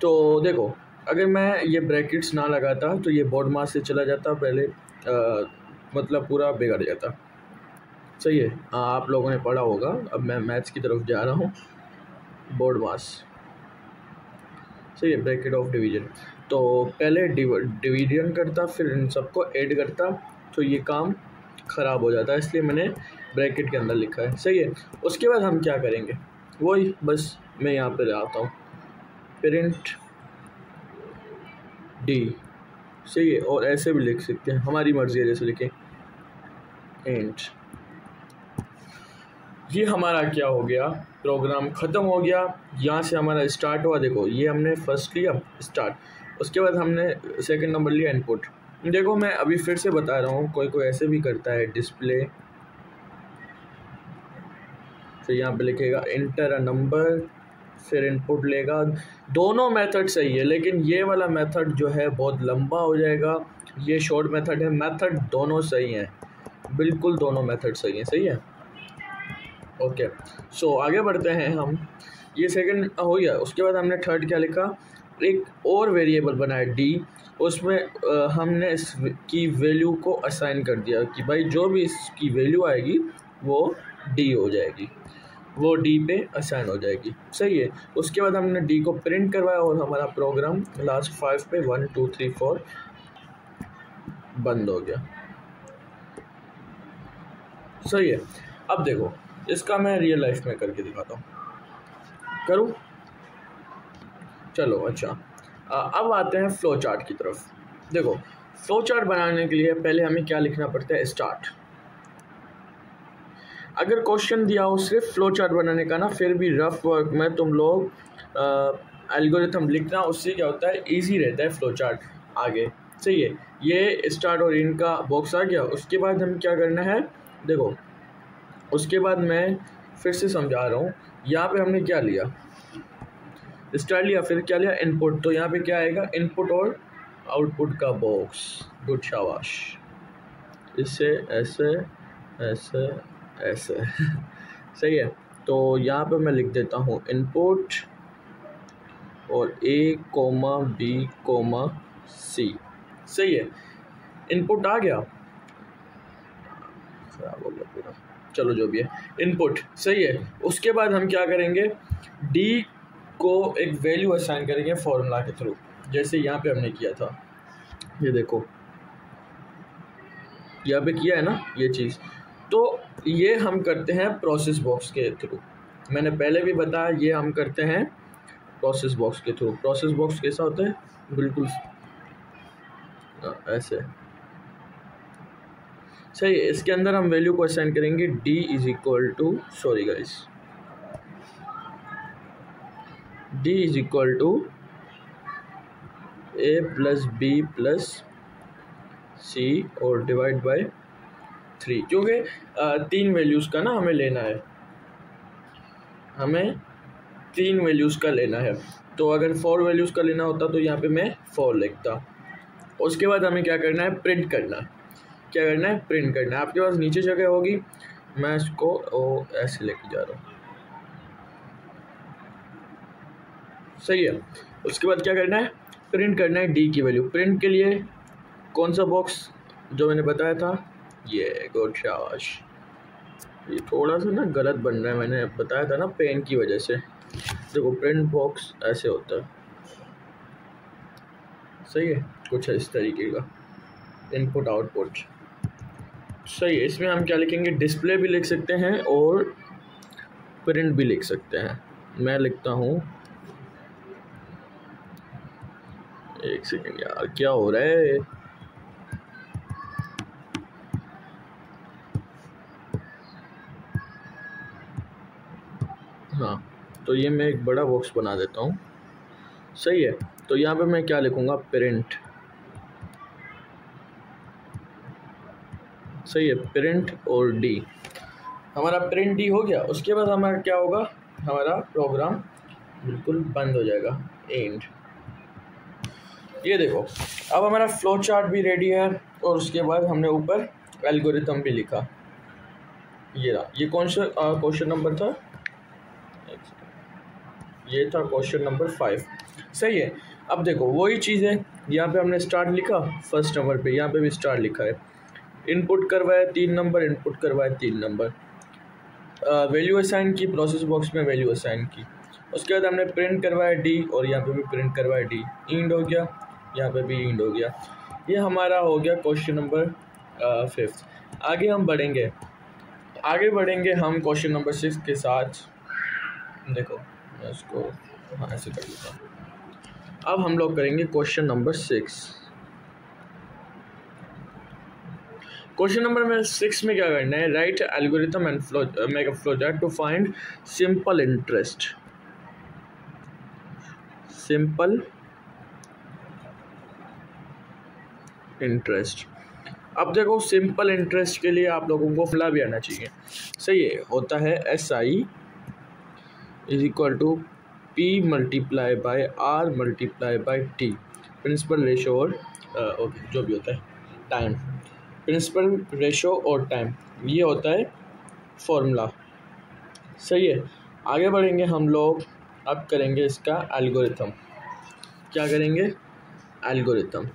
तो देखो अगर मैं ये ब्रैकेट्स ना लगाता तो ये बोर्ड मास से चला जाता पहले, मतलब पूरा बिगड़ जाता। सही है। आप लोगों ने पढ़ा होगा, अब मैं मैथ्स की तरफ जा रहा हूँ। बोर्ड मास, सही है, ब्रैकेट ऑफ डिवीजन। तो पहले डिवीजन करता फिर इन सबको ऐड करता तो ये काम ख़राब हो जाता है, इसलिए मैंने ब्रैकेट के अंदर लिखा है। सही है। उसके बाद हम क्या करेंगे, वही बस मैं यहाँ पे आता हूँ, पेरेंट डी। सही है। और ऐसे भी लिख सकते हैं, हमारी मर्ज़ी है जैसे लिखें, एंड। ये हमारा क्या हो गया, प्रोग्राम ख़त्म हो गया। यहाँ से हमारा स्टार्ट हुआ, देखो ये हमने फर्स्ट लिया स्टार्ट, उसके बाद हमने सेकंड नंबर लिया इनपुट। देखो मैं अभी फिर से बता रहा हूँ, कोई ऐसे भी करता है, डिस्प्ले तो यहाँ पे लिखेगा इंटर अ नंबर, फिर इनपुट लेगा। दोनों मेथड सही है, लेकिन ये वाला मेथड जो है बहुत लंबा हो जाएगा, ये शॉर्ट मेथड है। मेथड दोनों सही हैं, बिल्कुल दोनों मेथड सही हैं, सही है। ओके, सो आगे बढ़ते हैं हम। ये सेकंड हो गया। उसके बाद हमने थर्ड क्या लिखा, एक और वेरिएबल बनाया डी, उसमें हमने इसकी वैल्यू को असाइन कर दिया कि भाई जो भी इसकी वैल्यू आएगी वो डी हो जाएगी, वो डी पे असाइन हो जाएगी, सही है। उसके बाद हमने डी को प्रिंट करवाया और हमारा प्रोग्राम लास्ट 5 पे 1 2 3 4 बंद हो गया, सही है। अब देखो इसका मैं रियल लाइफ में करके दिखाता हूँ, करूँ, चलो। अच्छा, अब आते हैं फ्लो चार्ट की तरफ। देखो फ्लो चार्ट बनाने के लिए पहले हमें क्या लिखना पड़ता है, स्टार्ट। अगर क्वेश्चन दिया हो सिर्फ फ्लो चार्ट बनाने का ना, फिर भी रफ वर्क में तुम लोग एल्गोरिथम लिखना, उससे क्या होता है इजी रहता है फ्लो चार्ट आगे, सही है। ये स्टार्ट और इन का बॉक्स आ गया। उसके बाद हम क्या करना है, देखो उसके बाद मैं फिर से समझा रहा हूँ। यहाँ पे हमने क्या लिया, स्टार्ट लिया, फिर क्या लिया, इनपुट। तो यहाँ पे क्या आएगा, इनपुट और आउटपुट का बॉक्स, गुड, शाबाश। इससे ऐसे ऐसे ऐसे सही है। तो यहाँ पे मैं लिख देता हूँ इनपुट और A, B, C, सही है। इनपुट आ गया, खराब हो गया पूरा, चलो जो भी है, इनपुट सही है। उसके बाद हम क्या करेंगे, D को एक वैल्यू असाइन करेंगे फॉर्मूला के थ्रू, जैसे यहाँ पे हमने किया था। ये देखो यहाँ पे किया है ना ये चीज़। तो ये हम करते हैं प्रोसेस बॉक्स के थ्रू। मैंने पहले भी बताया ये हम करते हैं प्रोसेस बॉक्स के थ्रू। प्रोसेस बॉक्स कैसा होता है, बिल्कुल ऐसे, सही है। इसके अंदर हम वैल्यू को असाइन करेंगे d is equal to, sorry guys, d is equal to a plus b plus c और डिवाइड बाय 3, क्योंकि 3 वैल्यूज़ का ना हमें लेना है, हमें 3 वैल्यूज़ का लेना है। तो अगर 4 वैल्यूज़ का लेना होता तो यहाँ पे मैं 4 लिखता। उसके बाद हमें क्या करना है, प्रिंट करना। क्या करना है, प्रिंट करना है। आपके पास नीचे जगह होगी, मैं इसको ऐसे लेके जा रहा हूँ, सही है। उसके बाद क्या करना है, प्रिंट करना है डी की वैल्यू। प्रिंट के लिए कौन सा बॉक्स जो मैंने बताया था, ये, गुड, शाबाश। ये थोड़ा सा ना गलत बन रहा है, मैंने बताया था ना पेन की वजह से। देखो प्रिंट बॉक्स ऐसे होता है, सही है, कुछ है इस तरीके का, इनपुट आउटपुट, सही है। इसमें हम क्या लिखेंगे, डिस्प्ले भी लिख सकते हैं और प्रिंट भी लिख सकते हैं। मैं लिखता हूँ, एक सेकेंड यार, क्या हो रहा है, हाँ, तो ये मैं एक बड़ा बॉक्स बना देता हूँ, सही है। तो यहाँ पे मैं क्या लिखूँगा, प्रिंट, सही है, प्रिंट और डी। हमारा प्रिंट डी हो गया। उसके बाद हमारा क्या होगा, हमारा प्रोग्राम बिल्कुल बंद हो जाएगा, एंड। ये देखो अब हमारा फ्लो चार्ट भी रेडी है और उसके बाद हमने ऊपर एल्गोरिथम भी लिखा। ये रहा, ये कौन सा क्वेश्चन नंबर था, ये था क्वेश्चन नंबर 5, सही है। अब देखो वही चीज़ है, यहाँ पे हमने स्टार्ट लिखा फर्स्ट नंबर पे, यहाँ पे भी स्टार्ट लिखा है। इनपुट करवाया 3 नंबर, इनपुट करवाया 3 नंबर, वैल्यू असाइन की, प्रोसेस बॉक्स में वैल्यू असाइन की। उसके बाद हमने प्रिंट करवाया डी और यहाँ पे भी प्रिंट करवाया डी, इंड हो गया, यहाँ पे भी इंड हो गया। ये हमारा हो गया क्वेश्चन नंबर 5। आगे हम बढ़ेंगे, हम क्वेश्चन नंबर 6 के साथ। देखो मैं इसको ऐसे कर लेता हूँ। अब हम लोग करेंगे क्वेश्चन नंबर 6। क्वेश्चन नंबर 6 में क्या करना है, write algorithm and make a flow chart to find simple interest. अब देखो सिंपल इंटरेस्ट के लिए आप लोगों को फॉर्मूला भी आना चाहिए, सही है। होता है SI is equal to P multiply by R multiply by T, principal ratio और ओके जो भी होता है टाइम, प्रिंसिपल रेशो और टाइम, ये होता है फॉर्मूला। सही है, आगे बढ़ेंगे हम लोग। अब करेंगे इसका एल्गोरिथम। क्या करेंगे? एल्गोरिथम।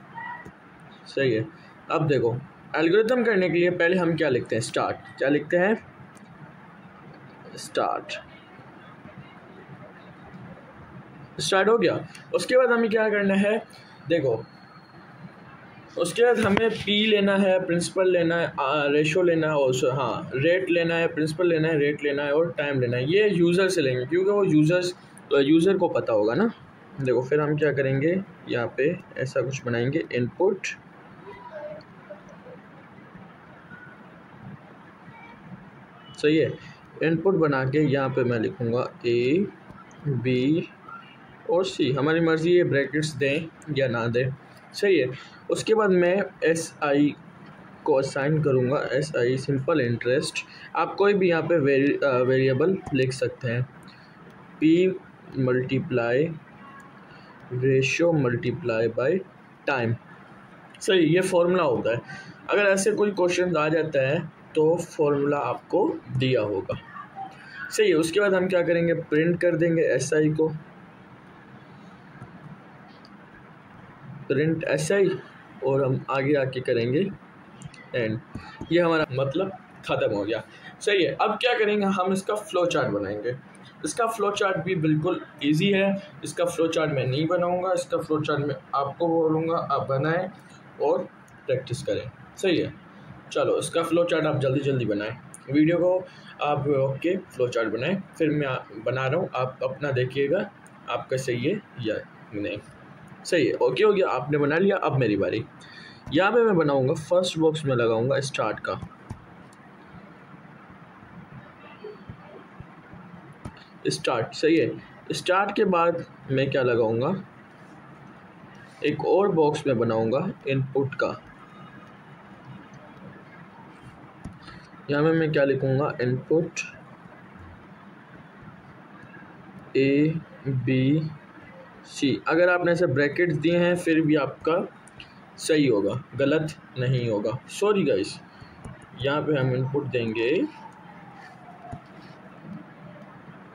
सही है, अब देखो एल्गोरिथम करने के लिए पहले हम क्या लिखते हैं? स्टार्ट। क्या लिखते हैं? स्टार्ट। स्टार्ट हो गया। उसके बाद हमें क्या करना है? देखो उसके बाद हमें पी लेना है, प्रिंसिपल लेना है, रेशो लेना है, और हाँ रेट लेना है, प्रिंसिपल लेना है, रेट लेना है और टाइम लेना है। ये यूज़र से लेंगे क्योंकि वो यूज़र को पता होगा ना। देखो फिर हम क्या करेंगे, यहाँ पे ऐसा कुछ बनाएंगे, इनपुट सही है, इनपुट बना के यहाँ पे मैं लिखूँगा ए बी और सी, हमारी मर्ज़ी है ब्रैकेट्स दें या ना दें। सही है, उसके बाद मैं एस आई को असाइन करूँगा, एस आई सिंपल इंटरेस्ट। आप कोई भी यहाँ पे वेरिएबल लिख सकते हैं, P multiply ratio multiply by time. सही, ये फॉर्मूला होता है। अगर ऐसे कोई क्वेश्चन आ जाता है तो फॉर्मूला आपको दिया होगा। सही है, उसके बाद हम क्या करेंगे, प्रिंट कर देंगे एस आई को, प्रिंट एस आई, और हम आगे आके करेंगे एंड। ये हमारा मतलब ख़त्म हो गया। सही है, अब क्या करेंगे, हम इसका फ्लो चार्ट बनाएंगे। इसका फ्लो चार्ट भी बिल्कुल इजी है। इसका फ्लो चार्ट मैं नहीं बनाऊंगा, इसका फ्लो चार्ट मैं आपको बोलूँगा आप बनाएं और प्रैक्टिस करें। सही है, चलो इसका फ्लो चार्ट आप जल्दी जल्दी बनाएं। वीडियो को आप ओके फ्लो चार्ट बनाएं, फिर मैं बना रहा हूँ, आप अपना देखिएगा आपका सही है या नहीं। सही है, ओके हो गया, आपने बना लिया। अब मेरी बारी। यहाँ पे मैं बनाऊंगा, फर्स्ट बॉक्स में लगाऊंगा स्टार्ट का, स्टार्ट। सही है, स्टार्ट के बाद मैं क्या लगाऊंगा, एक और बॉक्स में बनाऊंगा इनपुट का। यहाँ में मैं क्या लिखूंगा, इनपुट ए बी सी। अगर आपने ऐसे ब्रैकेट्स दिए हैं फिर भी आपका सही होगा, गलत नहीं होगा। सॉरी गाइस, यहाँ पे हम इनपुट देंगे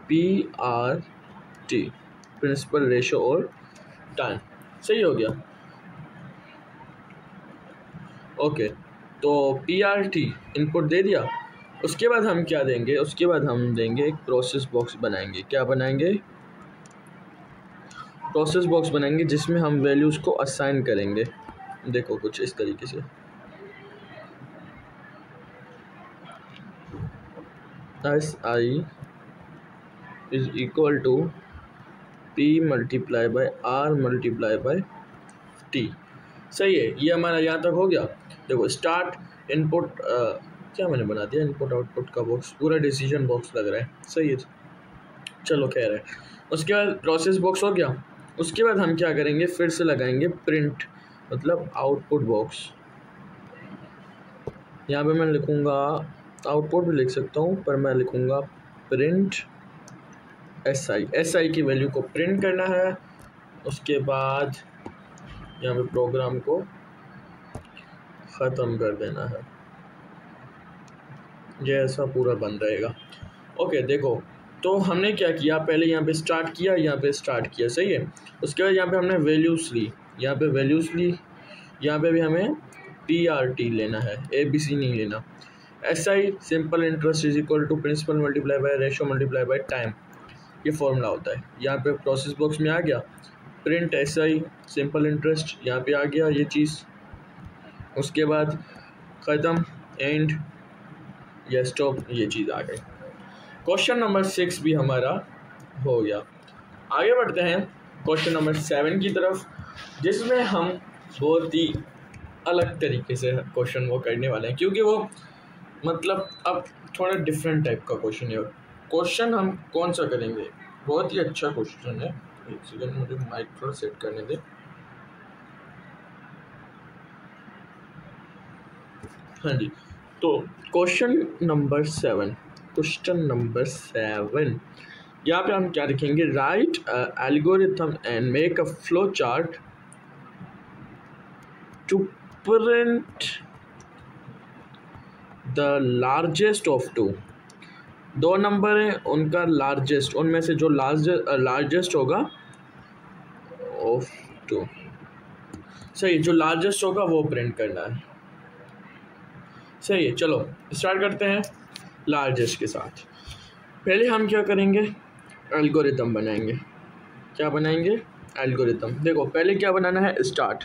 P R T, principal ratio और टाइम। सही हो गया, ओके। तो पी आर टी इनपुट दे दिया। उसके बाद हम क्या देंगे, उसके बाद हम देंगे एक प्रोसेस बॉक्स बनाएंगे। क्या बनाएंगे? प्रोसेस बॉक्स बनाएंगे जिसमें हम वैल्यूज़ को असाइन करेंगे। देखो कुछ इस तरीके से, S I is equal to P multiply by R multiply by T. सही है, ये हमारा यहाँ तक हो गया। देखो स्टार्ट इनपुट क्या मैंने बना दिया, इनपुट आउटपुट का बॉक्स, पूरा डिसीजन बॉक्स लग रहा है। सही है, चलो खैर है। उसके बाद प्रोसेस बॉक्स हो गया। उसके बाद हम क्या करेंगे, फिर से लगाएंगे प्रिंट, मतलब आउटपुट बॉक्स। यहाँ पे मैं लिखूँगा, आउटपुट भी लिख सकता हूँ पर मैं लिखूँगा print S I. S I की वैल्यू को प्रिंट करना है। उसके बाद यहाँ पे प्रोग्राम को ख़त्म कर देना है। ये ऐसा पूरा बन रहेगा। ओके देखो, तो हमने क्या किया, पहले यहाँ पे स्टार्ट किया, यहाँ पे स्टार्ट किया। सही है, उसके बाद यहाँ पे हमने वैल्यूज़ ली, यहाँ पे वैल्यूज़ ली, यहाँ पे भी हमें पी आर टी लेना है, ए बी सी नहीं लेना। S I simple interest is equal to principal multiply by ratio multiply by time, ये फॉर्मूला होता है। यहाँ पे प्रोसेस बॉक्स में आ गया print S I simple interest, यहाँ पे आ गया ये चीज़। उसके बाद ख़त्म, एंड या स्टॉप, ये चीज़ आ गई। क्वेश्चन नंबर 6 भी हमारा हो गया। आगे बढ़ते हैं क्वेश्चन नंबर 7 की तरफ, जिसमें हम बहुत ही अलग तरीके से क्वेश्चन वो करने वाले हैं, क्योंकि वो मतलब अब थोड़ा डिफरेंट टाइप का क्वेश्चन है। क्वेश्चन हम कौन सा करेंगे, बहुत ही अच्छा क्वेश्चन है। एक सेकंड, मुझे माइक थोड़ा सेट करने दे। हाँ जी, तो क्वेश्चन नंबर 7, क्वेश्चन नंबर 7 यहाँ पे हम क्या लिखेंगे, write algorithm and make a flow chart to print the largest of two. दो नंबर है, उनका लार्जेस्ट, उनमें से जो लार्जेस्ट होगा ऑफ टू, सही, जो लार्जेस्ट होगा वो प्रिंट करना है। सही है, चलो स्टार्ट करते हैं लार्जेस्ट के साथ। पहले हम क्या करेंगे, एल्गोरिथम बनाएंगे। क्या बनाएंगे, एल्गोरिथम। देखो पहले क्या बनाना है, स्टार्ट।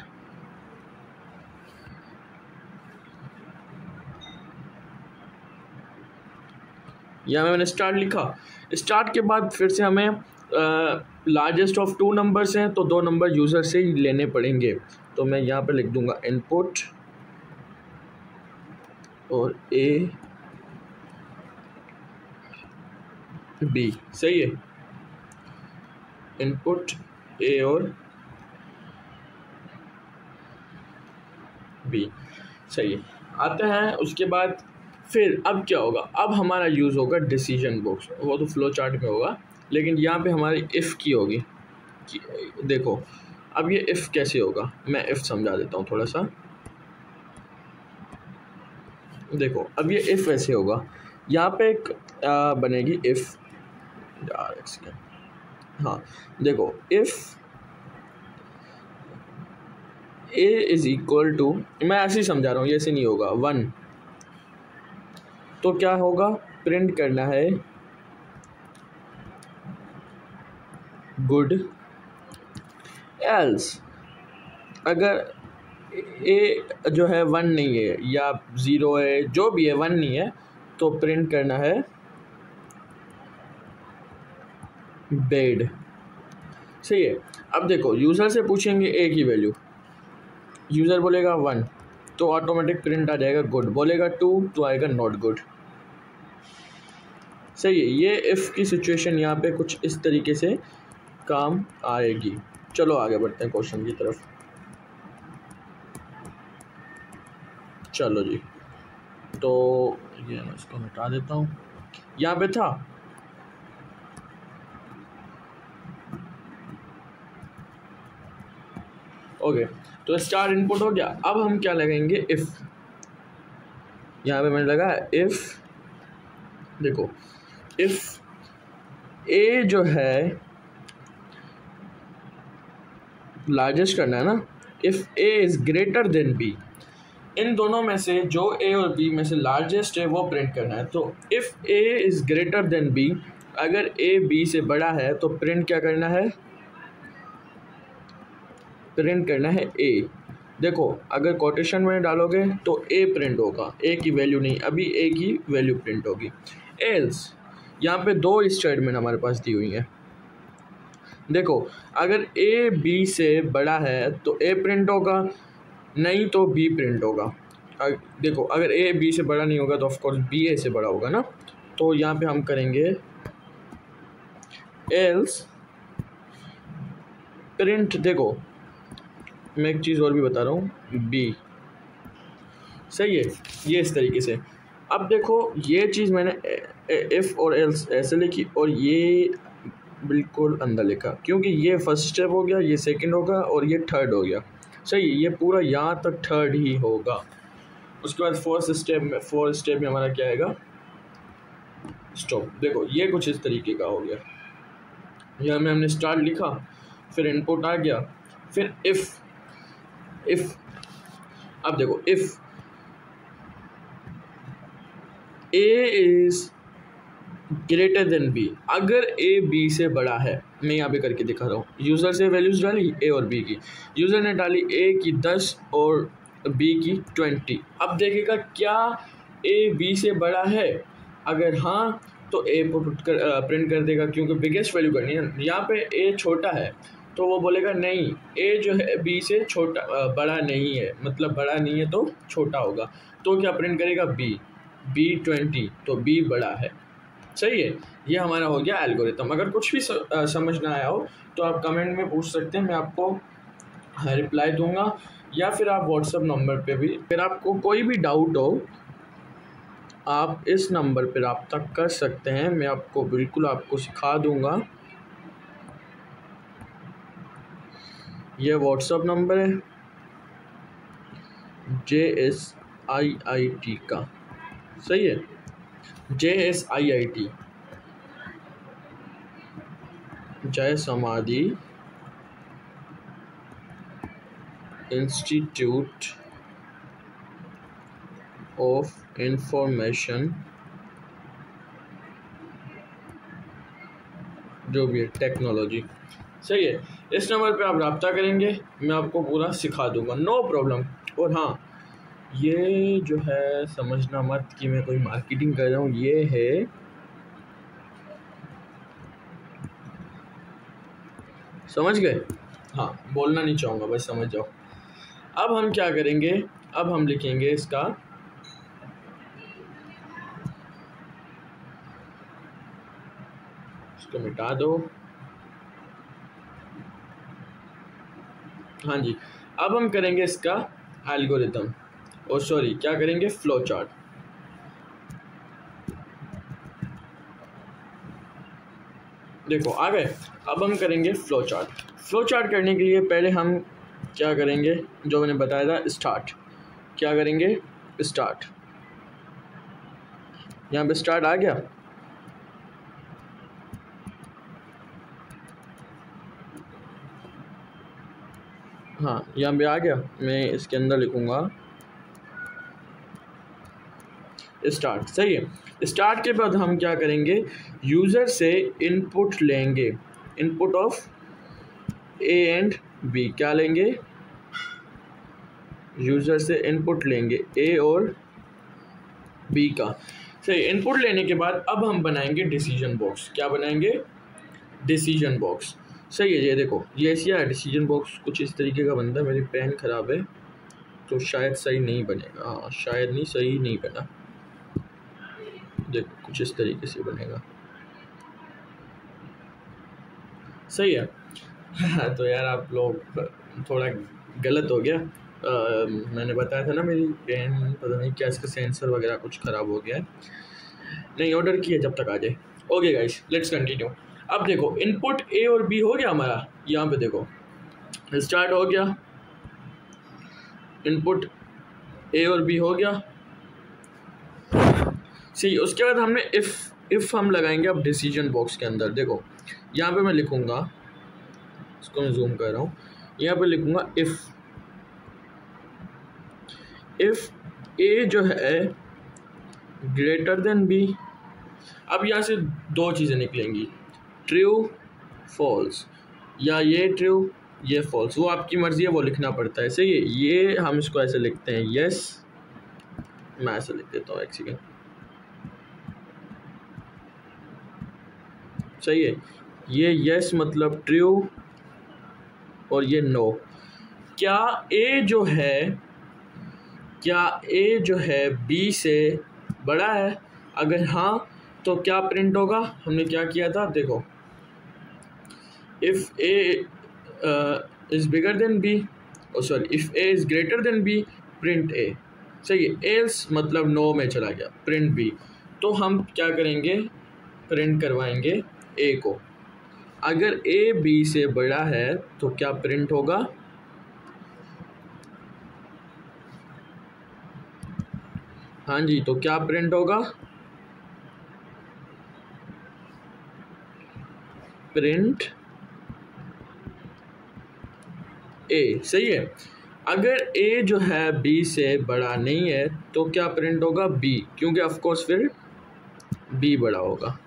यहाँ मैंने स्टार्ट लिखा। स्टार्ट के बाद फिर से हमें लार्जेस्ट ऑफ टू नंबर्स हैं तो दो नंबर यूज़र से ही लेने पड़ेंगे, तो मैं यहाँ पे लिख दूंगा इनपुट और ए बी। सही है, इनपुट ए और बी। सही है, आते हैं उसके बाद फिर अब क्या होगा, अब हमारा यूज़ होगा डिसीजन बॉक्स। वो तो फ्लो चार्ट में होगा, लेकिन यहाँ पे हमारी इफ़ की होगी। देखो अब ये इफ़ कैसे होगा, मैं इफ़ समझा देता हूँ थोड़ा सा। देखो अब ये इफ़ ऐसे होगा, यहाँ पे एक बनेगी इफ़, हाँ देखो if A is equal to, मैं ऐसे ही समझा रहा हूँ, ये ऐसे नहीं होगा, 1, तो क्या होगा, प्रिंट करना है गुड, एल्स अगर ए जो है 1 नहीं है या 0 है, जो भी है 1 नहीं है, तो प्रिंट करना है बेड। सही है। अब देखो यूज़र से पूछेंगे ए की वैल्यू, यूज़र बोलेगा 1 तो ऑटोमेटिक प्रिंट आ जाएगा गुड, बोलेगा 2 तो आएगा नॉट गुड। सही है, ये इफ़ की सिचुएशन यहाँ पे कुछ इस तरीके से काम आएगी। चलो आगे बढ़ते हैं क्वेश्चन की तरफ। चलो जी, तो ये मैं इसको हटा देता हूँ, यहाँ पे था ओके, तो स्टार इनपुट हो गया। अब हम क्या लगाएंगे, इफ़। यहाँ पे मैंने लगा इफ़, देखो इफ़ ए जो है लार्जेस्ट करना है ना, if A is greater than B, इन दोनों में से जो ए और बी में से लार्जेस्ट है वो प्रिंट करना है। तो if A is greater than B, अगर ए बी से बड़ा है तो प्रिंट क्या करना है, प्रिंट करना है ए। देखो अगर कोटेशन में डालोगे तो ए प्रिंट होगा, ए की वैल्यू नहीं, अभी ए की वैल्यू प्रिंट होगी। एल्स, यहाँ पे दो स्टेटमेंट हमारे पास दी हुई हैं। देखो अगर ए बी से बड़ा है तो ए प्रिंट होगा, नहीं तो बी प्रिंट होगा। देखो अगर ए बी से बड़ा नहीं होगा तो ऑफकोर्स बी ए से बड़ा होगा ना, तो यहाँ पे हम करेंगे एल्स प्रिंट। देखो मैं एक चीज़ और भी बता रहा हूँ, बी। सही है, ये इस तरीके से। अब देखो ये चीज़ मैंने इफ़ और एल्स ऐसे लिखी और ये बिल्कुल अंदर लिखा, क्योंकि ये फर्स्ट स्टेप हो गया, ये सेकंड होगा और ये थर्ड हो गया। सही है, ये पूरा यहाँ तक थर्ड ही होगा। उसके बाद फोर्थ स्टेप में हमारा क्या आएगा, स्टॉप। देखो ये कुछ इस तरीके का हो गया, यहाँ में हमने स्टार्ट लिखा, फिर इनपुट आ गया, फिर इफ़। अब देखो if A is greater than B, अगर ए बी से बड़ा है, मैं यहाँ पे करके दिखा रहा हूँ। यूज़र से वैल्यूज़ डाली ए और बी की, यूज़र ने डाली ए की 10 और बी की 20। अब देखेगा क्या ए बी से बड़ा है, अगर हाँ तो ए प्रिंट कर देगा, क्योंकि बिगेस्ट वैल्यू करनी है। यहाँ पे ए छोटा है तो वो बोलेगा नहीं, ए जो है बी से छोटा बड़ा नहीं है, मतलब बड़ा नहीं है तो छोटा होगा, तो क्या प्रिंट करेगा बी 20, तो बी बड़ा है। सही है, ये हमारा हो गया एल्गोरिथम। अगर कुछ भी समझ ना आया हो तो आप कमेंट में पूछ सकते हैं, मैं आपको रिप्लाई दूंगा, या फिर आप व्हाट्सएप नंबर पे भी, फिर आपको कोई भी डाउट हो आप इस नंबर पर रब्ता कर सकते हैं, मैं आपको बिल्कुल आपको सिखा दूंगा। यह व्हाट्सअप नंबर है JSIIT का, सही है, JSIIT, जय समाधि इंस्टीट्यूट ऑफ इंफॉर्मेशन, जो भी है टेक्नोलॉजी, सही है। इस नंबर पे आप रब्ता करेंगे, मैं आपको पूरा सिखा दूंगा, नो प्रॉब्लम। और हाँ, ये जो है समझना मत कि मैं कोई मार्केटिंग कर रहा हूँ, ये है समझ गए, हाँ बोलना नहीं चाहूँगा, बस समझ जाओ। अब हम क्या करेंगे, अब हम लिखेंगे इसका इसको मिटा दो, हाँ जी। अब हम करेंगे इसका एल्गोरिथम, और सॉरी क्या करेंगे, फ्लो चार्ट। देखो आ गए। अब हम करेंगे फ्लो चार्ट। फ्लो चार्ट करने के लिए पहले हम क्या करेंगे, जो मैंने बताया था, स्टार्ट। क्या करेंगे, स्टार्ट। यहाँ पे स्टार्ट आ गया, हाँ यहाँ पे आ गया। मैं इसके अंदर लिखूंगा स्टार्ट, सही है। स्टार्ट के बाद हम क्या करेंगे, यूज़र से इनपुट लेंगे, input of A and B. क्या लेंगे, यूज़र से इनपुट लेंगे ए और बी का, सही। इनपुट लेने के बाद अब हम बनाएंगे डिसीजन बॉक्स। क्या बनाएंगे, डिसीजन बॉक्स, सही है। ये देखो ये ऐसी है, डिसीजन बॉक्स कुछ इस तरीके का बनता है। मेरी पेन ख़राब है तो शायद सही नहीं बनेगा, हाँ शायद नहीं, सही नहीं बना। देखो कुछ इस तरीके से बनेगा, सही है। तो यार आप लोग थोड़ा गलत हो गया। मैंने बताया था ना मेरी पेन पता नहीं क्या इसका सेंसर वगैरह कुछ ख़राब हो गया है। नहीं ऑर्डर किया, जब तक आ जाए। Okay guys, let's continue. अब देखो इनपुट ए और बी हो गया हमारा, यहाँ पे देखो स्टार्ट हो गया, इनपुट ए और बी हो गया, सही। उसके बाद हमने इफ़ हम लगाएंगे अब डिसीजन बॉक्स के अंदर। देखो यहाँ पे मैं लिखूँगा, इसको मैं जूम कर रहा हूँ, यहाँ पे लिखूँगा इफ़ ए जो है ग्रेटर देन बी। अब यहाँ से दो चीज़ें निकलेंगी, ट्रू फॉल्स, या ये ट्रू ये फॉल्स, वो आपकी मर्ज़ी है, वो लिखना पड़ता है, सही है। ये हम इसको ऐसे लिखते हैं यस, मैं ऐसे लिख देता हूँ एक सेकेंड, सही है। ये यस मतलब ट्रू और ये नो। क्या ए जो है बी से बड़ा है, अगर हाँ तो क्या प्रिंट होगा, हमने क्या किया था, देखो if A is bigger than B, sorry if A is greater than B print A, सही है। एल्स मतलब नो में चला गया, प्रिंट बी। तो हम क्या करेंगे, प्रिंट करवाएंगे ए को। अगर ए बी से बड़ा है तो क्या प्रिंट होगा, हाँ जी, तो क्या प्रिंट होगा, प्रिंट ए, सही है। अगर ए जो है बी से बड़ा नहीं है तो क्या प्रिंट होगा, बी, क्योंकि ऑफ कोर्स फिर बी बड़ा होगा।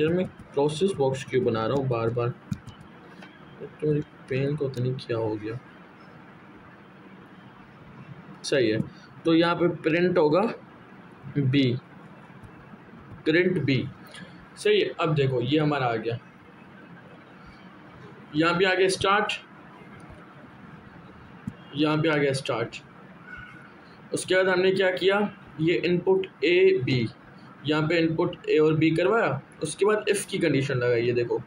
यार मैं प्रोसेस बॉक्स क्यों बना रहा हूँ बार बार, तो मेरी पेन को तो नहीं क्या हो गया, सही है। तो यहाँ पे प्रिंट होगा बी, प्रिंट बी, सही है। अब देखो ये हमारा आ गया, यहाँ पे आ गया स्टार्ट, यहाँ पे आ गया स्टार्ट। उसके बाद हमने क्या किया, ये इनपुट ए बी, यहाँ पे इनपुट ए और बी करवाया। उसके बाद इफ़ की कंडीशन लगाई, ये देखो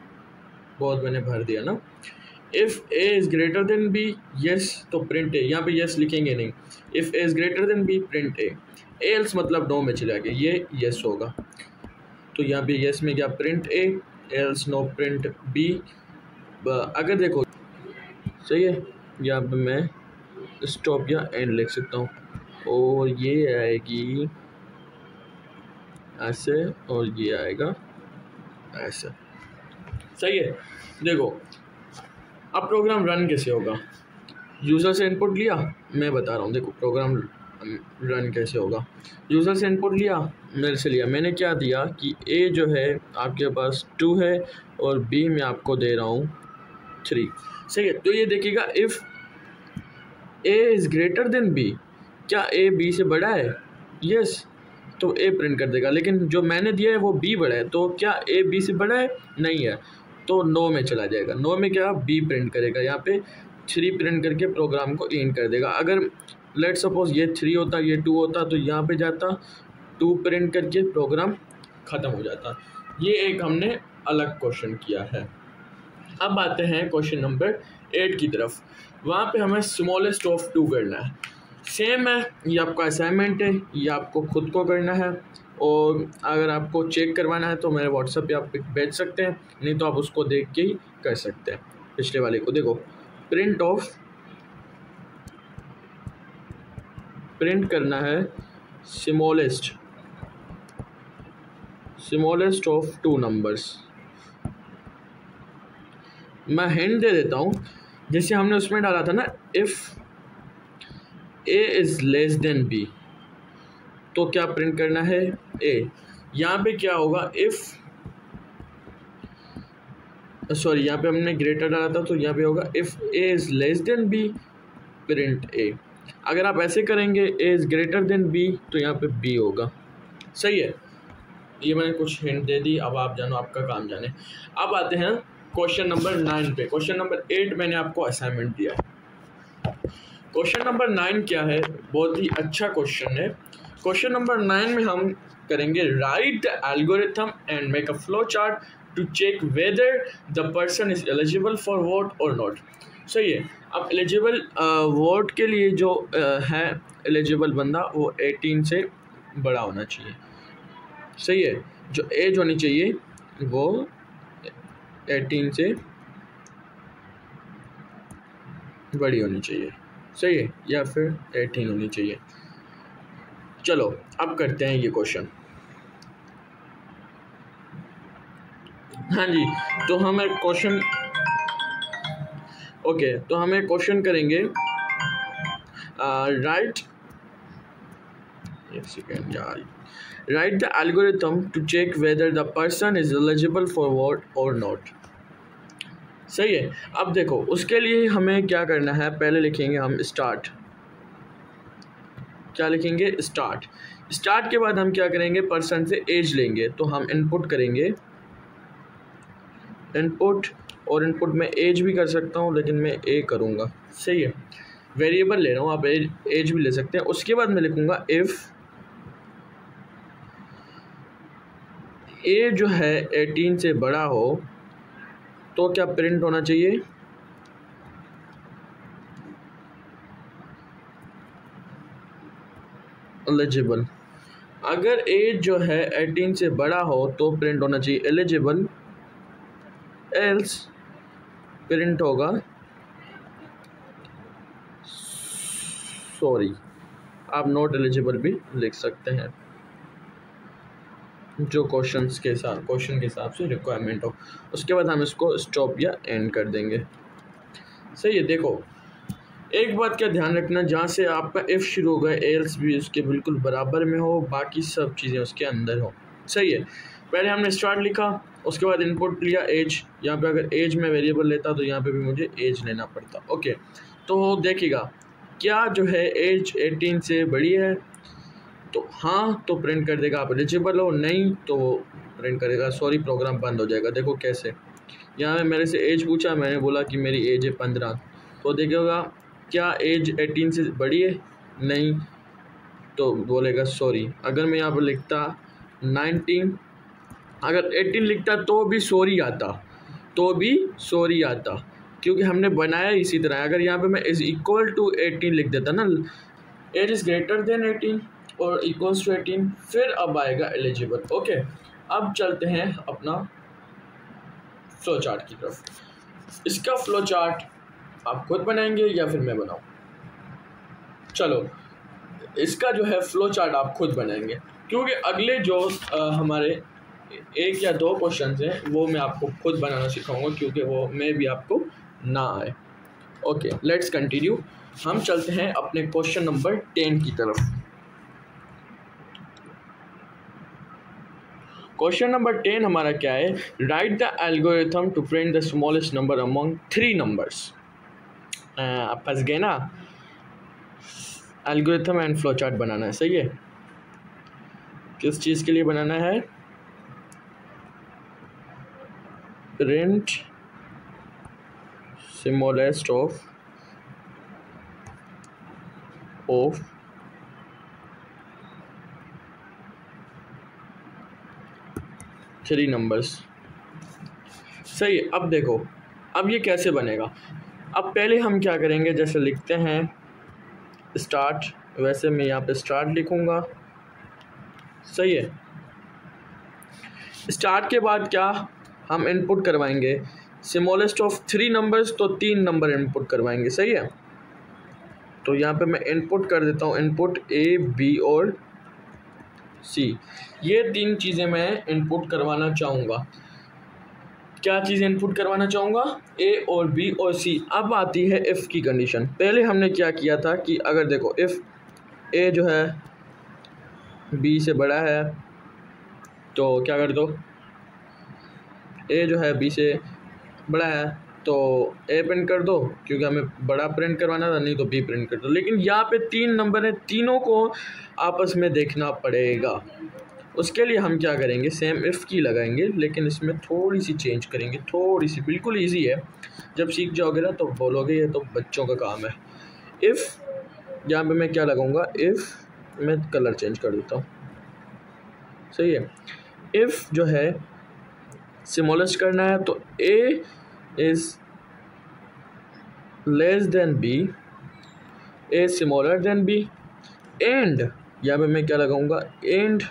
बहुत मैंने भर दिया ना, if A is greater than B yes तो प्रिंट ए, यहाँ पे यस लिखेंगे नहीं, if A is greater than B print A, else मतलब नो में चला गया, ये यस होगा, तो यहाँ पे यस में क्या print A, else no print B. अगर देखो सही है, यहाँ पे मैं स्टॉप या एंड लिख सकता हूँ, और ये आएगी ऐसे और ये आएगा ऐसे, सही है। देखो अब प्रोग्राम रन कैसे होगा, यूज़र से इनपुट लिया, मैं बता रहा हूँ, देखो प्रोग्राम रन कैसे होगा। यूज़र से इनपुट लिया, मेरे से लिया, मैंने क्या दिया कि ए जो है आपके पास 2 है और बी मैं आपको दे रहा हूँ 3, सही है। तो ये देखिएगा if A is greater than B, क्या ए बी से बड़ा है, यस, तो ए प्रिंट कर देगा, लेकिन जो मैंने दिया है वो बी बड़ा है, तो क्या ए बी से बड़ा है, नहीं है, तो नो में चला जाएगा, नो में क्या बी प्रिंट करेगा, यहाँ पे 3 प्रिंट करके प्रोग्राम को एंड कर देगा। अगर लेट सपोज ये 3 होता, ये 2 होता, तो यहाँ पे जाता 2 प्रिंट करके प्रोग्राम ख़त्म हो जाता। ये एक हमने अलग क्वेश्चन किया है। अब आते हैं क्वेश्चन नंबर 8 की तरफ, वहाँ पे हमें स्मॉलेस्ट ऑफ 2 करना है। सेम है, ये आपका असाइनमेंट है, ये आपको खुद को करना है, और अगर आपको चेक करवाना है तो मेरे व्हाट्सएप पे आप भेज सकते हैं, नहीं तो आप उसको देख के ही कर सकते हैं। पिछले वाले को देखो, प्रिंट करना है स्मॉलेस्ट ऑफ 2 नंबर्स। मैं हिंट दे देता हूँ, जैसे हमने उसमें डाला था ना, if A is less than B, तो क्या प्रिंट करना है ए। यहाँ पे क्या होगा, यहाँ पे हमने ग्रेटर डाला था, तो यहाँ पे होगा if A is less than B print A. अगर आप ऐसे करेंगे A is greater than B, तो यहाँ पे बी होगा, सही है। ये मैंने कुछ हिंट दे दी, अब आप जानो, आपका काम जाने। अब आते हैं क्वेश्चन नंबर 9 पे। क्वेश्चन नंबर 8 मैंने आपको असाइनमेंट दिया है। क्वेश्चन नंबर 9 क्या है, बहुत ही अच्छा क्वेश्चन है। क्वेश्चन नंबर 9 में हम करेंगे write the algorithm and make a flow chart to check whether the person is eligible for vote और नॉट। सही है। अब एलिजिबल वोट के लिए जो है एलिजिबल बंदा वो 18 से बड़ा होना चाहिए। सही है। जो एज होनी चाहिए वो 18 से बड़ी होनी चाहिए। सही है, या फिर 18 होनी चाहिए। चलो अब करते हैं ये क्वेश्चन। हाँ जी, तो हम एक क्वेश्चन तो हम एक क्वेश्चन करेंगे। Write the algorithm to check whether the person is eligible for vote और नॉट। सही है। अब देखो उसके लिए हमें क्या करना है, पहले लिखेंगे हम स्टार्ट। क्या लिखेंगे? स्टार्ट के बाद हम क्या करेंगे, पर्सन से एज लेंगे। तो हम इनपुट करेंगे, इनपुट, और इनपुट में एज भी कर सकता हूँ लेकिन मैं ए करूँगा। सही है, वेरिएबल ले रहा हूँ, आप एज भी ले सकते हैं। उसके बाद मैं लिखूँगा इफ़ ए जो है 18 से बड़ा हो तो क्या प्रिंट होना चाहिए, एलिजिबल। अगर एज जो है 18 से बड़ा हो तो प्रिंट होना चाहिए एलिजिबल, एल्स प्रिंट होगा सॉरी। आप नॉट एलिजिबल भी लिख सकते हैं, जो क्वेश्चन के हिसाब से रिक्वायरमेंट हो। उसके बाद हम इसको स्टॉप या एंड कर देंगे। सही है। देखो एक बात का ध्यान रखना, जहाँ से आपका इफ़ शुरू होगा एल्स भी उसके बिल्कुल बराबर में हो, बाकी सब चीज़ें उसके अंदर हो। सही है। पहले हमने स्टार्ट लिखा, उसके बाद इनपुट लिया एज। यहाँ पे अगर एज में वेरिएबल लेता तो यहाँ पे भी मुझे एज लेना पड़ता। ओके, तो देखिएगा क्या जो है एज 18 से बड़ी है तो हाँ तो प्रिंट कर देगा आप एलिजिबल हो, नहीं तो प्रिंट करेगा सॉरी, प्रोग्राम बंद हो जाएगा। देखो कैसे, यहाँ मेरे से एज पूछा, मैंने बोला कि मेरी एज है 15, तो देखिएगा क्या एज 18 से बड़ी है, नहीं, तो बोलेगा सॉरी। अगर मैं यहाँ पर लिखता 19, अगर 18 लिखता तो भी सॉरी आता, क्योंकि हमने बनाया इसी तरह। अगर यहाँ पे मैं इज इक्वल टू 18 लिख देता ना, एज इज़ ग्रेटर देन 18 और इक्वल्स टू 18, फिर अब आएगा एलिजिबल। ओके, अब चलते हैं अपना फ्लो चार्ट की तरफ। इसका फ्लो चार्ट आप खुद बनाएंगे या फिर मैं बनाऊँ? चलो, इसका जो है फ्लो चार्ट आप खुद बनाएंगे, क्योंकि अगले जो हमारे 1 या 2 क्वेश्चन हैं वो मैं आपको खुद बनाना सिखाऊंगा, क्योंकि वो मैं भी आपको ना आए। Okay, let's continue. हम चलते हैं अपने क्वेश्चन नंबर 10 की तरफ। क्वेश्चन नंबर 10 हमारा क्या है? Write the algorithm to print the smallest number among 3 numbers. आप फंस गए ना? एल्गोरिथम एंड फ्लो चार्ट बनाना है, सही है। किस चीज़ के लिए बनाना है? Print smallest of 3 numbers. सही है। अब देखो, अब ये कैसे बनेगा। अब पहले हम क्या करेंगे, जैसे लिखते हैं स्टार्ट, वैसे मैं यहाँ पे स्टार्ट लिखूँगा। सही है। स्टार्ट के बाद क्या हम इनपुट करवाएंगे? स्मॉलेस्ट ऑफ 3 नंबर्स, तो 3 नंबर इनपुट करवाएंगे। सही है। तो यहाँ पे मैं इनपुट कर देता हूँ, इनपुट ए, बी और सी। ये 3 चीज़ें मैं इनपुट करवाना चाहूँगा। क्या चीज़ इनपुट करवाना चाहूँगा? ए और बी और सी। अब आती है इफ़ की कंडीशन। पहले हमने क्या किया था कि अगर देखो इफ़ ए जो है बी से बड़ा है, तो क्या कर दो, ए जो है बी से बड़ा है तो ए प्रिंट कर दो, क्योंकि हमें बड़ा प्रिंट करवाना था, नहीं तो बी प्रिंट कर दो। लेकिन यहाँ पे 3 नंबर है, तीनों को आपस में देखना पड़ेगा। उसके लिए हम क्या करेंगे? सेम इफ़ की लगाएंगे, लेकिन इसमें थोड़ी सी चेंज करेंगे, थोड़ी सी। बिल्कुल इजी है, जब सीख जाओगे ना तो बोलोगे ये तो बच्चों का काम है। इफ़, यहाँ पे मैं क्या लगाऊंगा? इफ़, मैं कलर चेंज कर देता हूँ। सही है। इफ़ जो है स्मॉलेस्ट करना है, तो A is less than B, A smaller than B, and यहाँ पे मैं क्या लगाऊंगा? And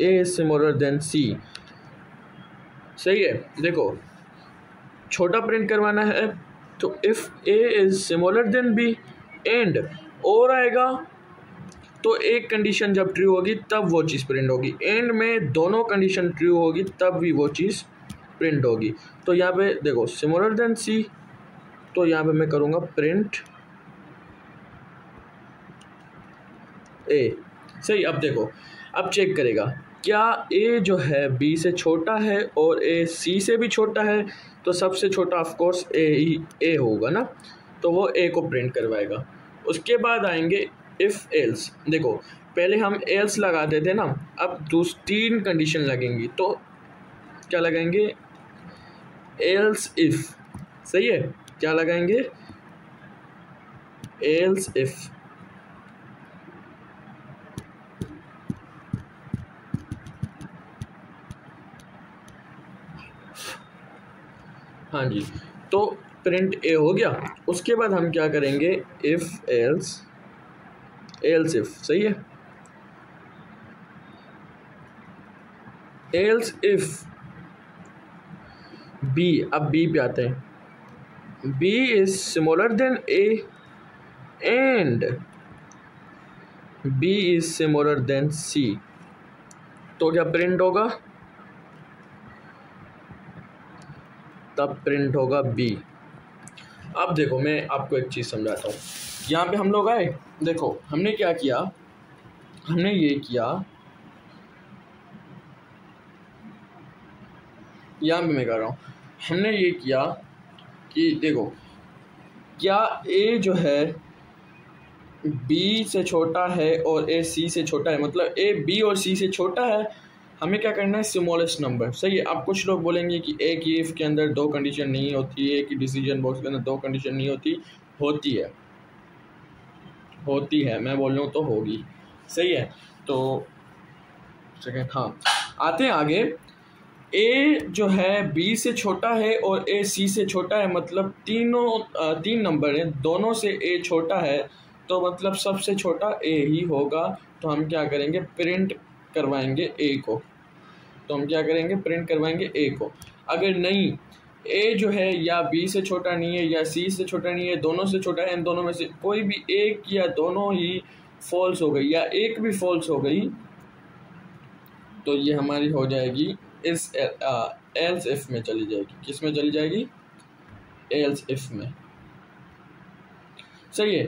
A smaller than C. सही है। देखो, छोटा प्रिंट करवाना है तो if A is smaller than B and और आएगा, तो एक कंडीशन जब ट्रू होगी तब वो चीज़ प्रिंट होगी। एंड में दोनों कंडीशन ट्रू होगी तब भी वो चीज़ प्रिंट होगी। तो यहाँ पे देखो सिमिलर देन सी, तो यहाँ पे मैं करूँगा प्रिंट ए। सही। अब देखो, अब चेक करेगा क्या ए जो है बी से छोटा है और ए सी से भी छोटा है, तो सबसे छोटा ऑफ कोर्स ए होगा ना, तो वो ए को प्रिंट करवाएगा। उसके बाद आएंगे इफ़ एल्स। देखो पहले हम एल्स लगाते थे ना, अब 3 कंडीशन लगेंगी, तो क्या लगाएंगे? Else if. सही है। क्या लगाएंगे? Else if. हाँ जी, तो प्रिंट ए हो गया। उसके बाद हम क्या करेंगे? If else, else if. सही है। एल्स इफ़ बी, अब बी पे आते हैं। B is smaller than A and B is smaller than C, तो क्या प्रिंट होगा? तब प्रिंट होगा बी। अब देखो मैं आपको एक चीज़ समझाता हूँ। यहाँ पे हम लोग आए, देखो हमने क्या किया, हमने ये किया, यहाँ पे मैं कर रहा हूँ, हमने ये किया कि देखो क्या ए जो है बी से छोटा है और ए सी से छोटा है, मतलब ए बी और सी से छोटा है, हमें क्या करना है? Smallest number. सही है। अब कुछ लोग बोलेंगे कि ए की इफ़ के अंदर 2 कंडीशन नहीं होती, ए की डिसीजन बॉक्स के अंदर 2 कंडीशन नहीं होती। होती है, मैं बोल रहा हूँ तो होगी। सही है। तो सेकेंड, हाँ, आते हैं आगे। ए जो है बी से छोटा है और ए सी से छोटा है, मतलब तीन नंबर हैं, दोनों से ए छोटा है, तो मतलब सबसे छोटा ए ही होगा। तो हम क्या करेंगे, प्रिंट करवाएंगे ए को। तो हम क्या करेंगे, प्रिंट करवाएंगे ए को। अगर नहीं, ए जो है या बी से छोटा नहीं है या सी से छोटा नहीं है, दोनों से छोटा है, इन दोनों में से कोई भी एक या दोनों ही फॉल्स हो गई या एक भी फॉल्स हो गई, तो ये हमारी हो जाएगी इस एल्स इफ में चली जाएगी। किस में चली जाएगी, एल्स इफ में। सही है।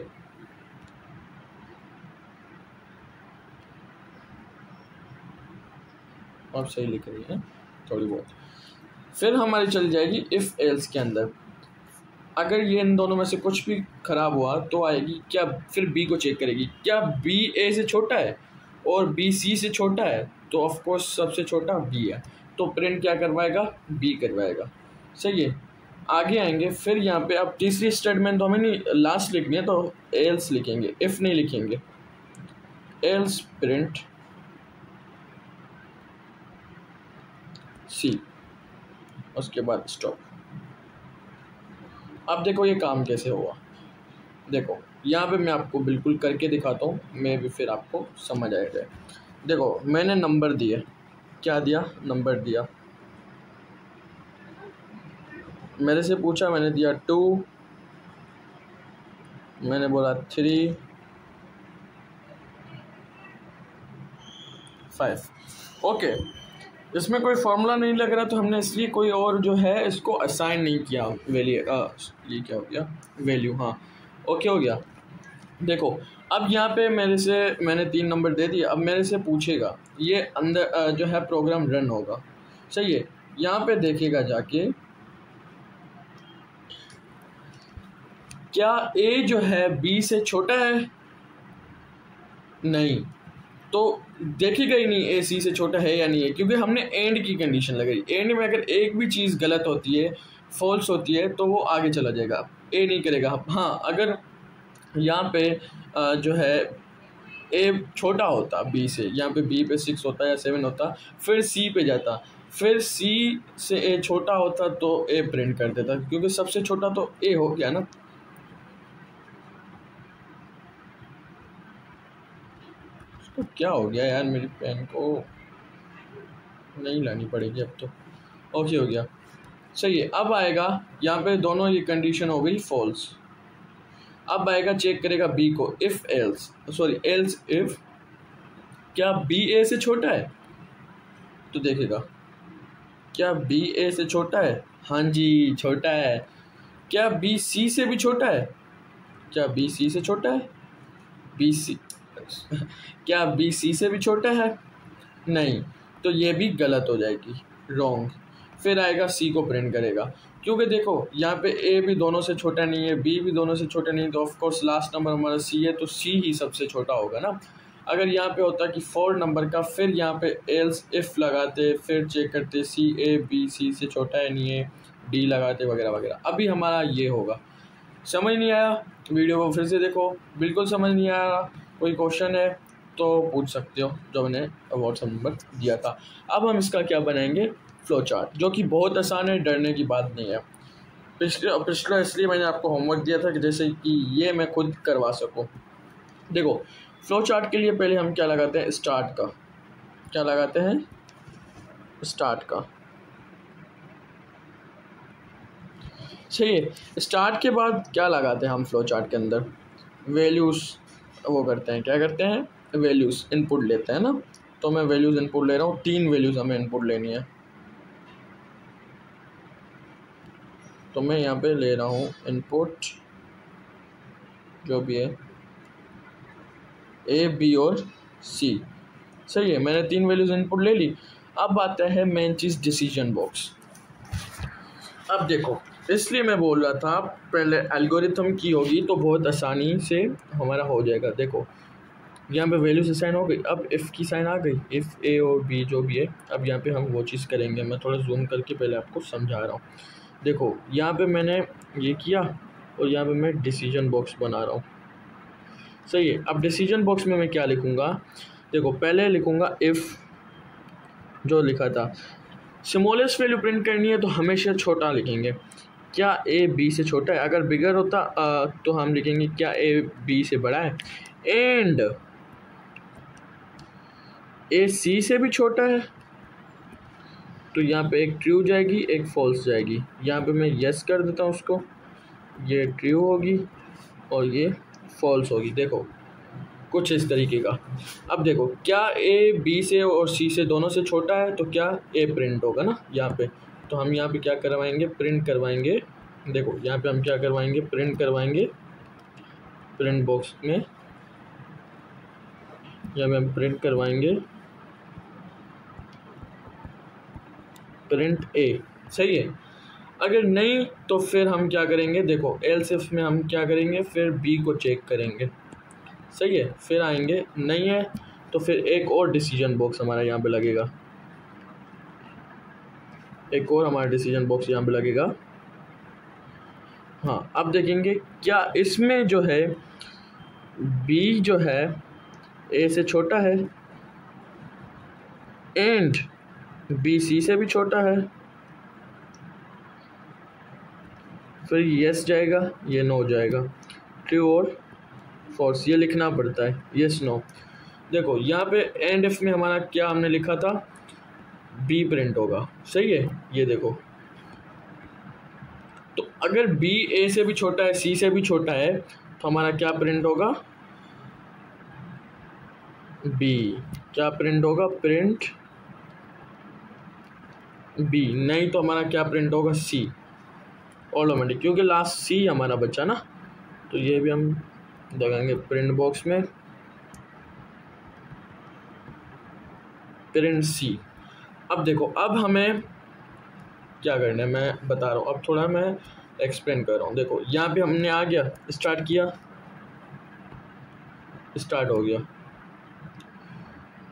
आप सही लिख रही हैं थोड़ी बहुत। फिर हमारी चली जाएगी इफ एल्स के अंदर। अगर ये इन दोनों में से कुछ भी खराब हुआ तो आएगी क्या, फिर बी को चेक करेगी, क्या बी ए से छोटा है और बी सी से छोटा है, तो ऑफ कोर्स सबसे छोटा बी है, तो प्रिंट क्या करवाएगा, बी करवाएगा। सही है। आगे आएंगे, फिर यहाँ पे अब तीसरी स्टेटमेंट तो हमें नहीं लास्ट लिखनी है, तो एल्स लिखेंगे, इफ नहीं लिखेंगे। एल्स प्रिंट सी, उसके बाद स्टॉप। अब देखो ये काम कैसे हुआ। देखो यहाँ पे मैं आपको बिल्कुल करके दिखाता हूँ, मैं भी फिर आपको समझ आया जाए। देखो मैंने नंबर दिए, क्या दिया, नंबर दिया। मेरे से पूछा, मैंने दिया 2, मैंने बोला 3, 5। ओके, इसमें कोई फॉर्मूला नहीं लग रहा, तो हमने इसलिए कोई और जो है इसको असाइन नहीं किया वैल्यू। ये क्या हो गया, वैल्यू। हाँ ओके हो गया। देखो अब यहाँ पे मैंने 3 नंबर दे दिए। अब मेरे से पूछेगा, ये अंदर जो है प्रोग्राम रन होगा। सही है। यहाँ पे देखेगा जाके, क्या ए जो है बी से छोटा है, नहीं, तो देखेगा ही नहीं ए सी से छोटा है या नहीं है, क्योंकि हमने एंड की कंडीशन लगाई। एंड में अगर एक भी चीज़ गलत होती है, फॉल्स होती है, तो वो आगे चला जाएगा, ए नहीं करेगा। हाँ अगर यहाँ पे जो है ए छोटा होता बी से, यहाँ पे बी पे 6 होता या 7 होता, फिर सी पे जाता, फिर सी से ए छोटा होता तो ए प्रिंट कर देता, क्योंकि सबसे छोटा तो ए हो गया ना। तो क्या हो गया यार, मेरी पेन को नहीं लानी पड़ेगी अब तो। ओके हो गया। सही है। अब आएगा यहाँ पे दोनों ये कंडीशन हो गई फॉल्स। अब आएगा, चेक करेगा बी को, इफ एल्स एल्स इफ, क्या बी ए से छोटा है, तो देखेगा क्या बी ए से छोटा है, हाँ जी छोटा है। क्या बी सी से भी छोटा है, क्या बी सी से छोटा है, बी सी क्या बी सी से भी छोटा है, नहीं, तो ये भी गलत हो जाएगी, रॉन्ग। फिर आएगा सी को प्रिंट करेगा, क्योंकि देखो यहाँ पे ए भी दोनों से छोटा नहीं है, बी भी दोनों से छोटा नहीं है, तो ऑफकोर्स लास्ट नंबर हमारा सी है, तो सी ही सबसे छोटा होगा ना। अगर यहाँ पे होता कि 4 नंबर का, फिर यहाँ पे एल्स इफ लगाते, फिर चेक करते सी ए बी सी से छोटा है नहीं है, डी लगाते वगैरह वगैरह। अभी हमारा ये होगा। समझ नहीं आया, वीडियो को फिर से देखो। बिल्कुल समझ नहीं आया, कोई क्वेश्चन है तो पूछ सकते हो, जो मैंने व्हाट्सएप नंबर दिया था। अब हम इसका क्या बनाएंगे, फ्लो चार्ट, जो कि बहुत आसान है, डरने की बात नहीं है। पिछले इसलिए मैंने आपको होमवर्क दिया था कि जैसे कि ये मैं खुद करवा सकूं। देखो फ्लो चार्ट के लिए पहले हम क्या लगाते हैं, स्टार्ट का। क्या लगाते हैं, स्टार्ट का। सही है। स्टार्ट के बाद क्या लगाते हैं हम फ्लो चार्ट के अंदर, वैल्यूज़ वो करते हैं, क्या करते हैं, वैल्यूज़ इनपुट लेते हैं ना। तो मैं वैल्यूज़ इनपुट ले रहा हूँ, 3 वैल्यूज़ हमें इनपुट लेनी है। तो मैं यहाँ पे ले रहा हूँ इनपुट जो भी है ए बी और सी। सही है, मैंने 3 वैल्यूज़ इनपुट ले ली। अब आता है मेन चीज़, डिसीजन बॉक्स। अब देखो इसलिए मैं बोल रहा था पहले एल्गोरिथम की होगी तो बहुत आसानी से हमारा हो जाएगा। देखो यहाँ पे वैल्यूज साइन हो गई, अब इफ़ की साइन आ गई, इफ़ ए और बी जो भी है। अब यहाँ पे हम वो चीज़ करेंगे, मैं थोड़ा जूम करके पहले आपको समझा रहा हूँ। देखो यहाँ पे मैंने ये किया और यहाँ पे मैं डिसीजन बॉक्स बना रहा हूँ। सही है। अब डिसीजन बॉक्स में मैं क्या लिखूँगा, देखो पहले लिखूँगा इफ़, जो लिखा था स्मॉलेस्ट वैल्यू प्रिंट करनी है तो हमेशा छोटा लिखेंगे। क्या ए बी से छोटा है? अगर बिगर होता तो हम लिखेंगे क्या ए बी से बड़ा है। एंड ए सी से भी छोटा है, तो यहाँ पे एक ट्रू जाएगी एक फॉल्स जाएगी। यहाँ पे मैं यस कर देता हूँ उसको, ये ट्रू होगी और ये फॉल्स होगी। देखो कुछ इस तरीके का। अब देखो क्या ए बी से और सी से दोनों से छोटा है तो क्या ए प्रिंट होगा ना यहाँ पे। तो हम यहाँ पे क्या करवाएंगे, प्रिंट करवाएंगे। देखो यहाँ पे हम क्या करवाएंगे, प्रिंट करवाएंगे प्रिंट बॉक्स में। यहाँ पे हम प्रिंट करवाएंगे प्रिंट ए, सही है। अगर नहीं तो फिर हम क्या करेंगे, देखो एल्स इफ में हम क्या करेंगे, फिर बी को चेक करेंगे, सही है। फिर आएंगे, नहीं है तो फिर एक और डिसीजन बॉक्स हमारा यहाँ पे लगेगा, एक और हमारा डिसीजन बॉक्स यहाँ पे लगेगा। हाँ अब देखेंगे क्या इसमें जो है बी जो है ए से छोटा है एंड बी सी से भी छोटा है। फिर यस जाएगा, ये नो जाएगा, ट्रू और फॉल्स ये लिखना पड़ता है, यस नो। देखो यहाँ पे एंड इफ में हमारा क्या हमने लिखा था, बी प्रिंट होगा, सही है। ये देखो तो अगर बी ए से भी छोटा है सी से भी छोटा है तो हमारा क्या प्रिंट होगा, बी। क्या प्रिंट होगा, प्रिंट बी। नहीं तो हमारा क्या प्रिंट होगा, सी ऑटोमेटिक, क्योंकि लास्ट सी हमारा बचा ना। तो ये भी हम लगाएंगे प्रिंट बॉक्स में प्रिंट सी। अब देखो अब हमें क्या करना है मैं बता रहा हूँ, अब थोड़ा मैं एक्सप्लेन कर रहा हूँ। देखो यहाँ पे हमने आ गया, स्टार्ट किया, स्टार्ट हो गया,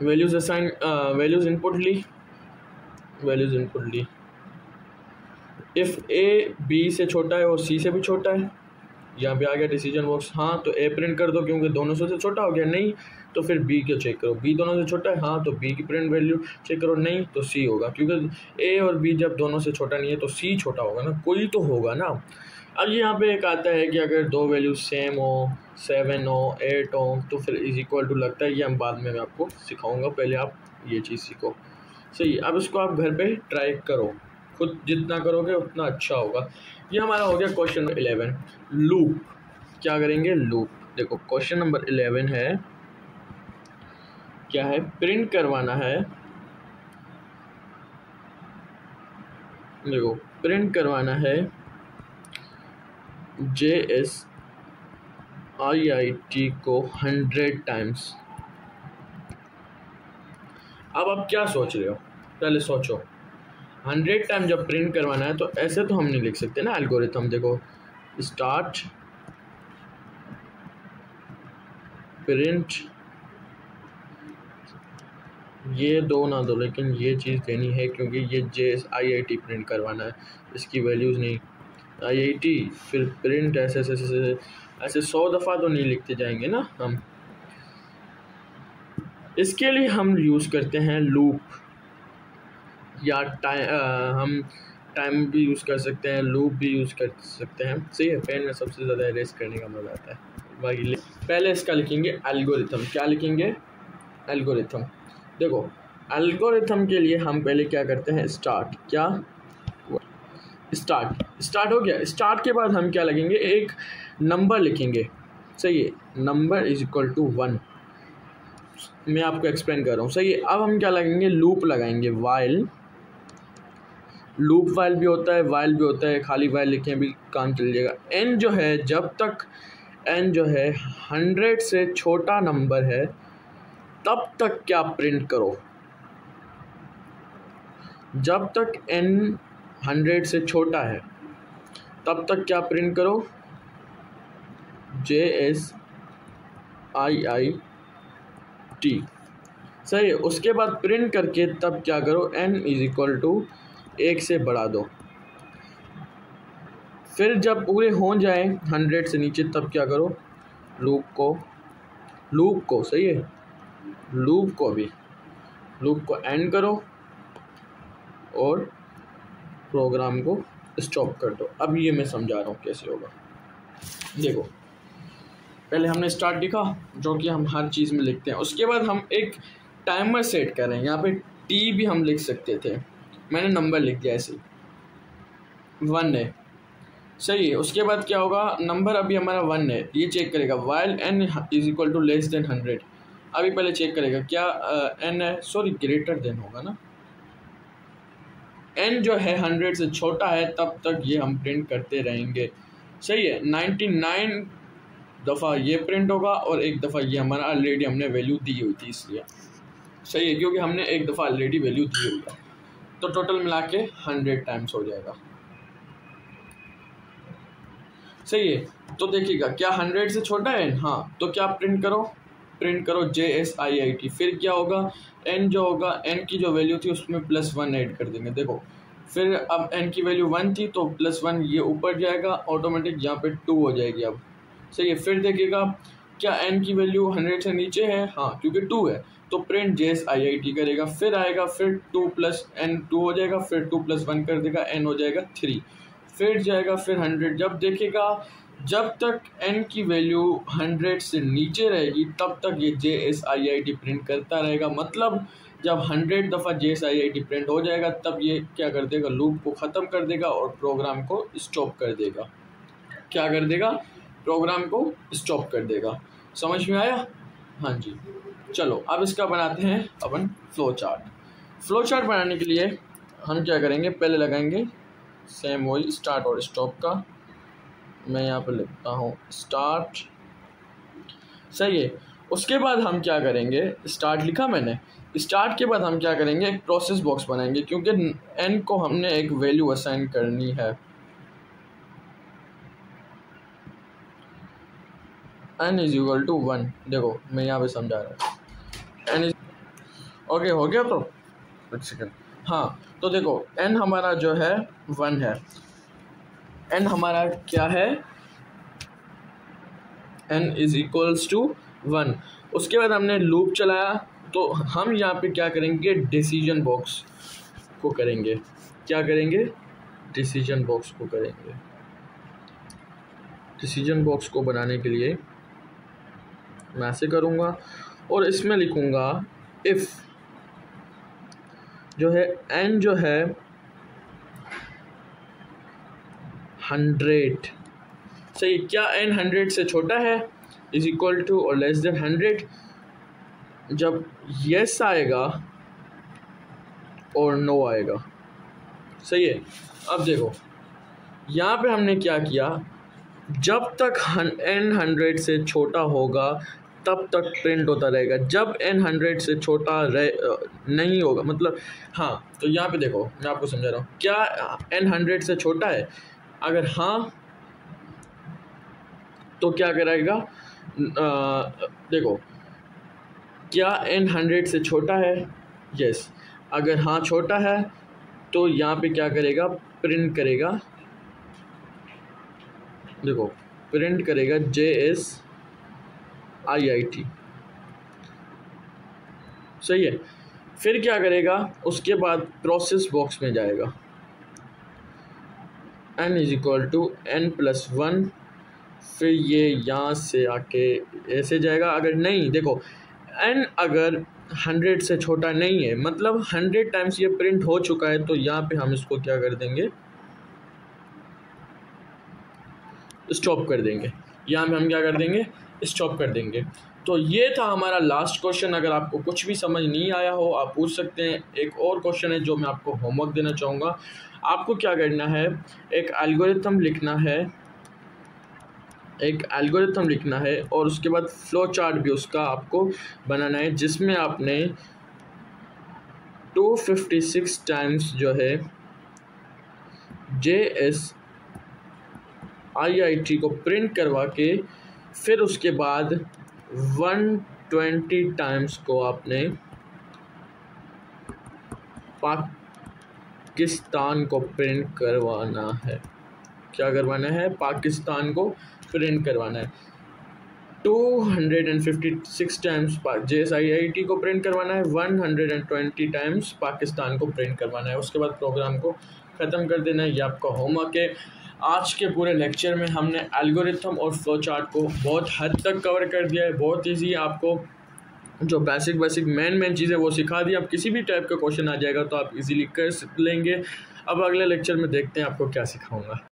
वैल्यूज असाइन, वैल्यूज इनपुट ली, वैल्यूज इनपुट ली। इफ़ ए बी से छोटा है और सी से भी छोटा है, यहाँ पे आ गया डिसीजन बॉक्स। हाँ तो ए प्रिंट कर दो क्योंकि दोनों से छोटा हो गया, नहीं तो फिर बी को चेक करो, बी दोनों से छोटा है, हाँ तो बी की प्रिंट वैल्यू चेक करो, नहीं तो सी होगा, क्योंकि ए और बी जब दोनों से छोटा नहीं है तो सी छोटा होगा ना, कोई तो होगा ना। अब यहाँ पे एक आता है कि अगर दो वैल्यू सेम हो, 7 हो 8 हो तो फिर इज इक्वल टू लगता है, ये हम बाद में मैं आपको सिखाऊंगा, पहले आप ये चीज़ सीखो, सही। अब इसको आप घर पे ट्राई करो, खुद जितना करोगे उतना अच्छा होगा। ये हमारा हो गया क्वेश्चन नंबर 11। लूप क्या करेंगे, लूप। देखो क्वेश्चन नंबर 11 है, क्या है, प्रिंट करवाना है। देखो प्रिंट करवाना है JSIIT को 100 टाइम्स। अब आप क्या सोच रहे हो, पहले सोचो। 100 टाइम जब प्रिंट करवाना है तो ऐसे तो हम नहीं लिख सकते ना एल्गोरिथम। देखो स्टार्ट प्रिंट, ये दो ना दो, लेकिन ये चीज़ देनी है क्योंकि ये JSIIT प्रिंट करवाना है, इसकी वैल्यूज़ नहीं। IIT फिर प्रिंट ऐसे ऐसे ऐसे ऐसे 100 दफ़ा तो नहीं लिखते जाएंगे ना हम। इसके लिए हम यूज़ करते हैं लूप, या हम टाइम भी यूज़ कर सकते हैं, लूप भी यूज़ कर सकते हैं, सही है। पेन में सबसे ज़्यादा इरेज करने का मज़ा आता है। बाकी पहले इसका लिखेंगे एल्गोरिथम। क्या लिखेंगे, एल्गोरिथम। देखो एल्गोरिथम के लिए हम पहले क्या करते हैं, स्टार्ट। क्या, स्टार्ट हो गया। स्टार्ट के बाद हम क्या लगेंगे, एक नंबर लिखेंगे, सही है। Number is equal to 1। मैं आपको एक्सप्लेन कर रहा हूँ, सही है। अब हम क्या लगेंगे, लूप लगाएंगे, वाइल। लूप वाइल भी होता है, वाइल भी होता है, खाली वाइल लिखें भी काम चल जाएगा। एन जो है, जब तक एन जो है 100 से छोटा नंबर है तब तक क्या प्रिंट करो। जब तक एन 100 से छोटा है तब तक क्या प्रिंट करो, JSIIT, सही है। उसके बाद प्रिंट करके तब क्या करो, n इज इक्वल टू 1 से बढ़ा दो। फिर जब पूरे हो जाए 100 से नीचे तब क्या करो, लूप को सही है, लूप को एंड करो और प्रोग्राम को स्टॉप कर दो। अब ये मैं समझा रहा हूँ कैसे होगा। देखो, पहले हमने स्टार्ट लिखा जो कि हम हर चीज़ में लिखते हैं। उसके बाद हम एक टाइमर सेट करें। यहाँ पे टी भी हम लिख सकते थे, मैंने नंबर लिख दिया ऐसे 1 है, सही है। उसके बाद क्या होगा, नंबर अभी हमारा 1 है, ये चेक करेगा while n is equal to less than 100। अभी पहले चेक करेगा क्या n है, सॉरी ग्रेटर देन होगा ना, n जो है 100 से छोटा है तब तक ये हम प्रिंट करते रहेंगे, सही है। 99 दफ़ा ये प्रिंट होगा और एक दफ़ा ये हमारा ऑलरेडी हमने वैल्यू दी हुई थी इसलिए, सही है, क्योंकि हमने एक दफ़ा ऑलरेडी वैल्यू दी हुई है। तो टोटल मिला के 100 टाइम्स हो जाएगा, सही है। तो देखिएगा क्या 100 से छोटा है, हाँ, तो क्या प्रिंट करो JSIIT। फिर क्या होगा, n जो होगा, n की जो वैल्यू थी उसमें +1 ऐड कर देंगे। देखो फिर अब n की वैल्यू 1 थी तो +1 ये ऊपर जाएगा, ऑटोमेटिक यहाँ पे 2 हो जाएगी अब, सही है। फिर देखिएगा क्या n की वैल्यू 100 से नीचे है, हाँ, क्योंकि 2 है तो प्रिंट JSIIT करेगा। फिर आएगा, फिर 2 + n 2 हो जाएगा, फिर 2 + 1 कर देगा, n हो जाएगा 3, फिर जाएगा, फिर 100। जब देखेगा जब तक n की वैल्यू 100 से नीचे रहेगी तब तक ये JSIIT प्रिंट करता रहेगा। मतलब जब 100 दफ़ा JSIIT प्रिंट हो जाएगा तब ये क्या कर देगा, लूप को ख़त्म कर देगा और प्रोग्राम को स्टॉप कर देगा। क्या कर देगा, प्रोग्राम को स्टॉप कर देगा। समझ में आया? हाँ जी। चलो अब इसका बनाते हैं अपन फ्लो चार्ट। फ्लो चार्ट बनाने के लिए हम क्या करेंगे, पहले लगाएंगे सेम वही स्टार्ट और स्टॉप का। मैं यहाँ पर लिखता हूँ स्टार्ट, सही है। उसके बाद हम क्या करेंगे, स्टार्ट लिखा मैंने, स्टार्ट के बाद हम क्या करेंगे, एक प्रोसेस बॉक्स बनाएंगे क्योंकि n को हमने एक वैल्यू असाइन करनी है। n is equal to 1। देखो मैं यहाँ पे समझा रहा हूँ, n इज ओके हो गया। तो एक सेकेंड, हाँ, तो देखो n हमारा जो है 1 है, n हमारा क्या है, n इज इक्वल्स टू 1। उसके बाद हमने लूप चलाया तो हम यहाँ पे क्या करेंगे, डिसीजन बॉक्स को करेंगे। क्या करेंगे, डिसीजन बॉक्स को करेंगे। डिसीजन बॉक्स को बनाने के लिए मैं ऐसे करूँगा और इसमें लिखूँगा इफ़ जो है n जो है 100, सही। क्या n 100 से छोटा है, इज इक्वल टू और लेस देन 100। जब यस आएगा और नो आएगा, सही है। अब देखो यहाँ पे हमने क्या किया, जब तक n 100 से छोटा होगा तब तक प्रिंट होता रहेगा। जब n 100 से छोटा नहीं होगा, मतलब हाँ, तो यहाँ पे देखो मैं आपको समझा रहा हूँ, क्या n 100 से छोटा है, अगर हाँ तो क्या करेगा, देखो क्या n 100 से छोटा है, यस, अगर हाँ छोटा है तो यहाँ पे क्या करेगा, प्रिंट करेगा, देखो प्रिंट करेगा JSIIT, सही है। फिर क्या करेगा, उसके बाद प्रोसेस बॉक्स में जाएगा, n is equal to n+1, फिर ये यहाँ से आके ऐसे जाएगा। अगर नहीं, देखो n अगर 100 से छोटा नहीं है, मतलब 100 टाइम्स ये प्रिंट हो चुका है, तो यहाँ पे हम इसको क्या कर देंगे, स्टॉप कर देंगे। यहाँ पे हम क्या कर देंगे, स्टॉप कर देंगे। तो ये था हमारा लास्ट क्वेश्चन। अगर आपको कुछ भी समझ नहीं आया हो आप पूछ सकते हैं। एक और क्वेश्चन है जो मैं आपको होमवर्क देना चाहूँगा। आपको क्या करना है, एक एल्गोरिथम लिखना है और उसके बाद फ्लो चार्ट भी उसका आपको बनाना है, जिसमें आपने 256 टाइम्स जो है JSIIT को प्रिंट करवा के, फिर उसके बाद 120 टाइम्स को आपने पाकिस्तान को प्रिंट करवाना है। क्या करवाना है, पाकिस्तान को प्रिंट करवाना है। 256 टाइम्स JSIIT को प्रिंट करवाना है, 120 टाइम्स पाकिस्तान को प्रिंट करवाना है। उसके बाद प्रोग्राम को ख़त्म कर देना है। ये आपका होमवर्क है। आज के पूरे लेक्चर में हमने एल्गोरिथम और फ्लो चार्ट को बहुत हद तक कवर कर दिया है। बहुत ईजी, आपको जो बेसिक मेन चीज़ें वो सिखा दी। अब किसी भी टाइप का क्वेश्चन आ जाएगा तो आप इजीली कर लेंगे। अब अगले लेक्चर में देखते हैं आपको क्या सिखाऊंगा।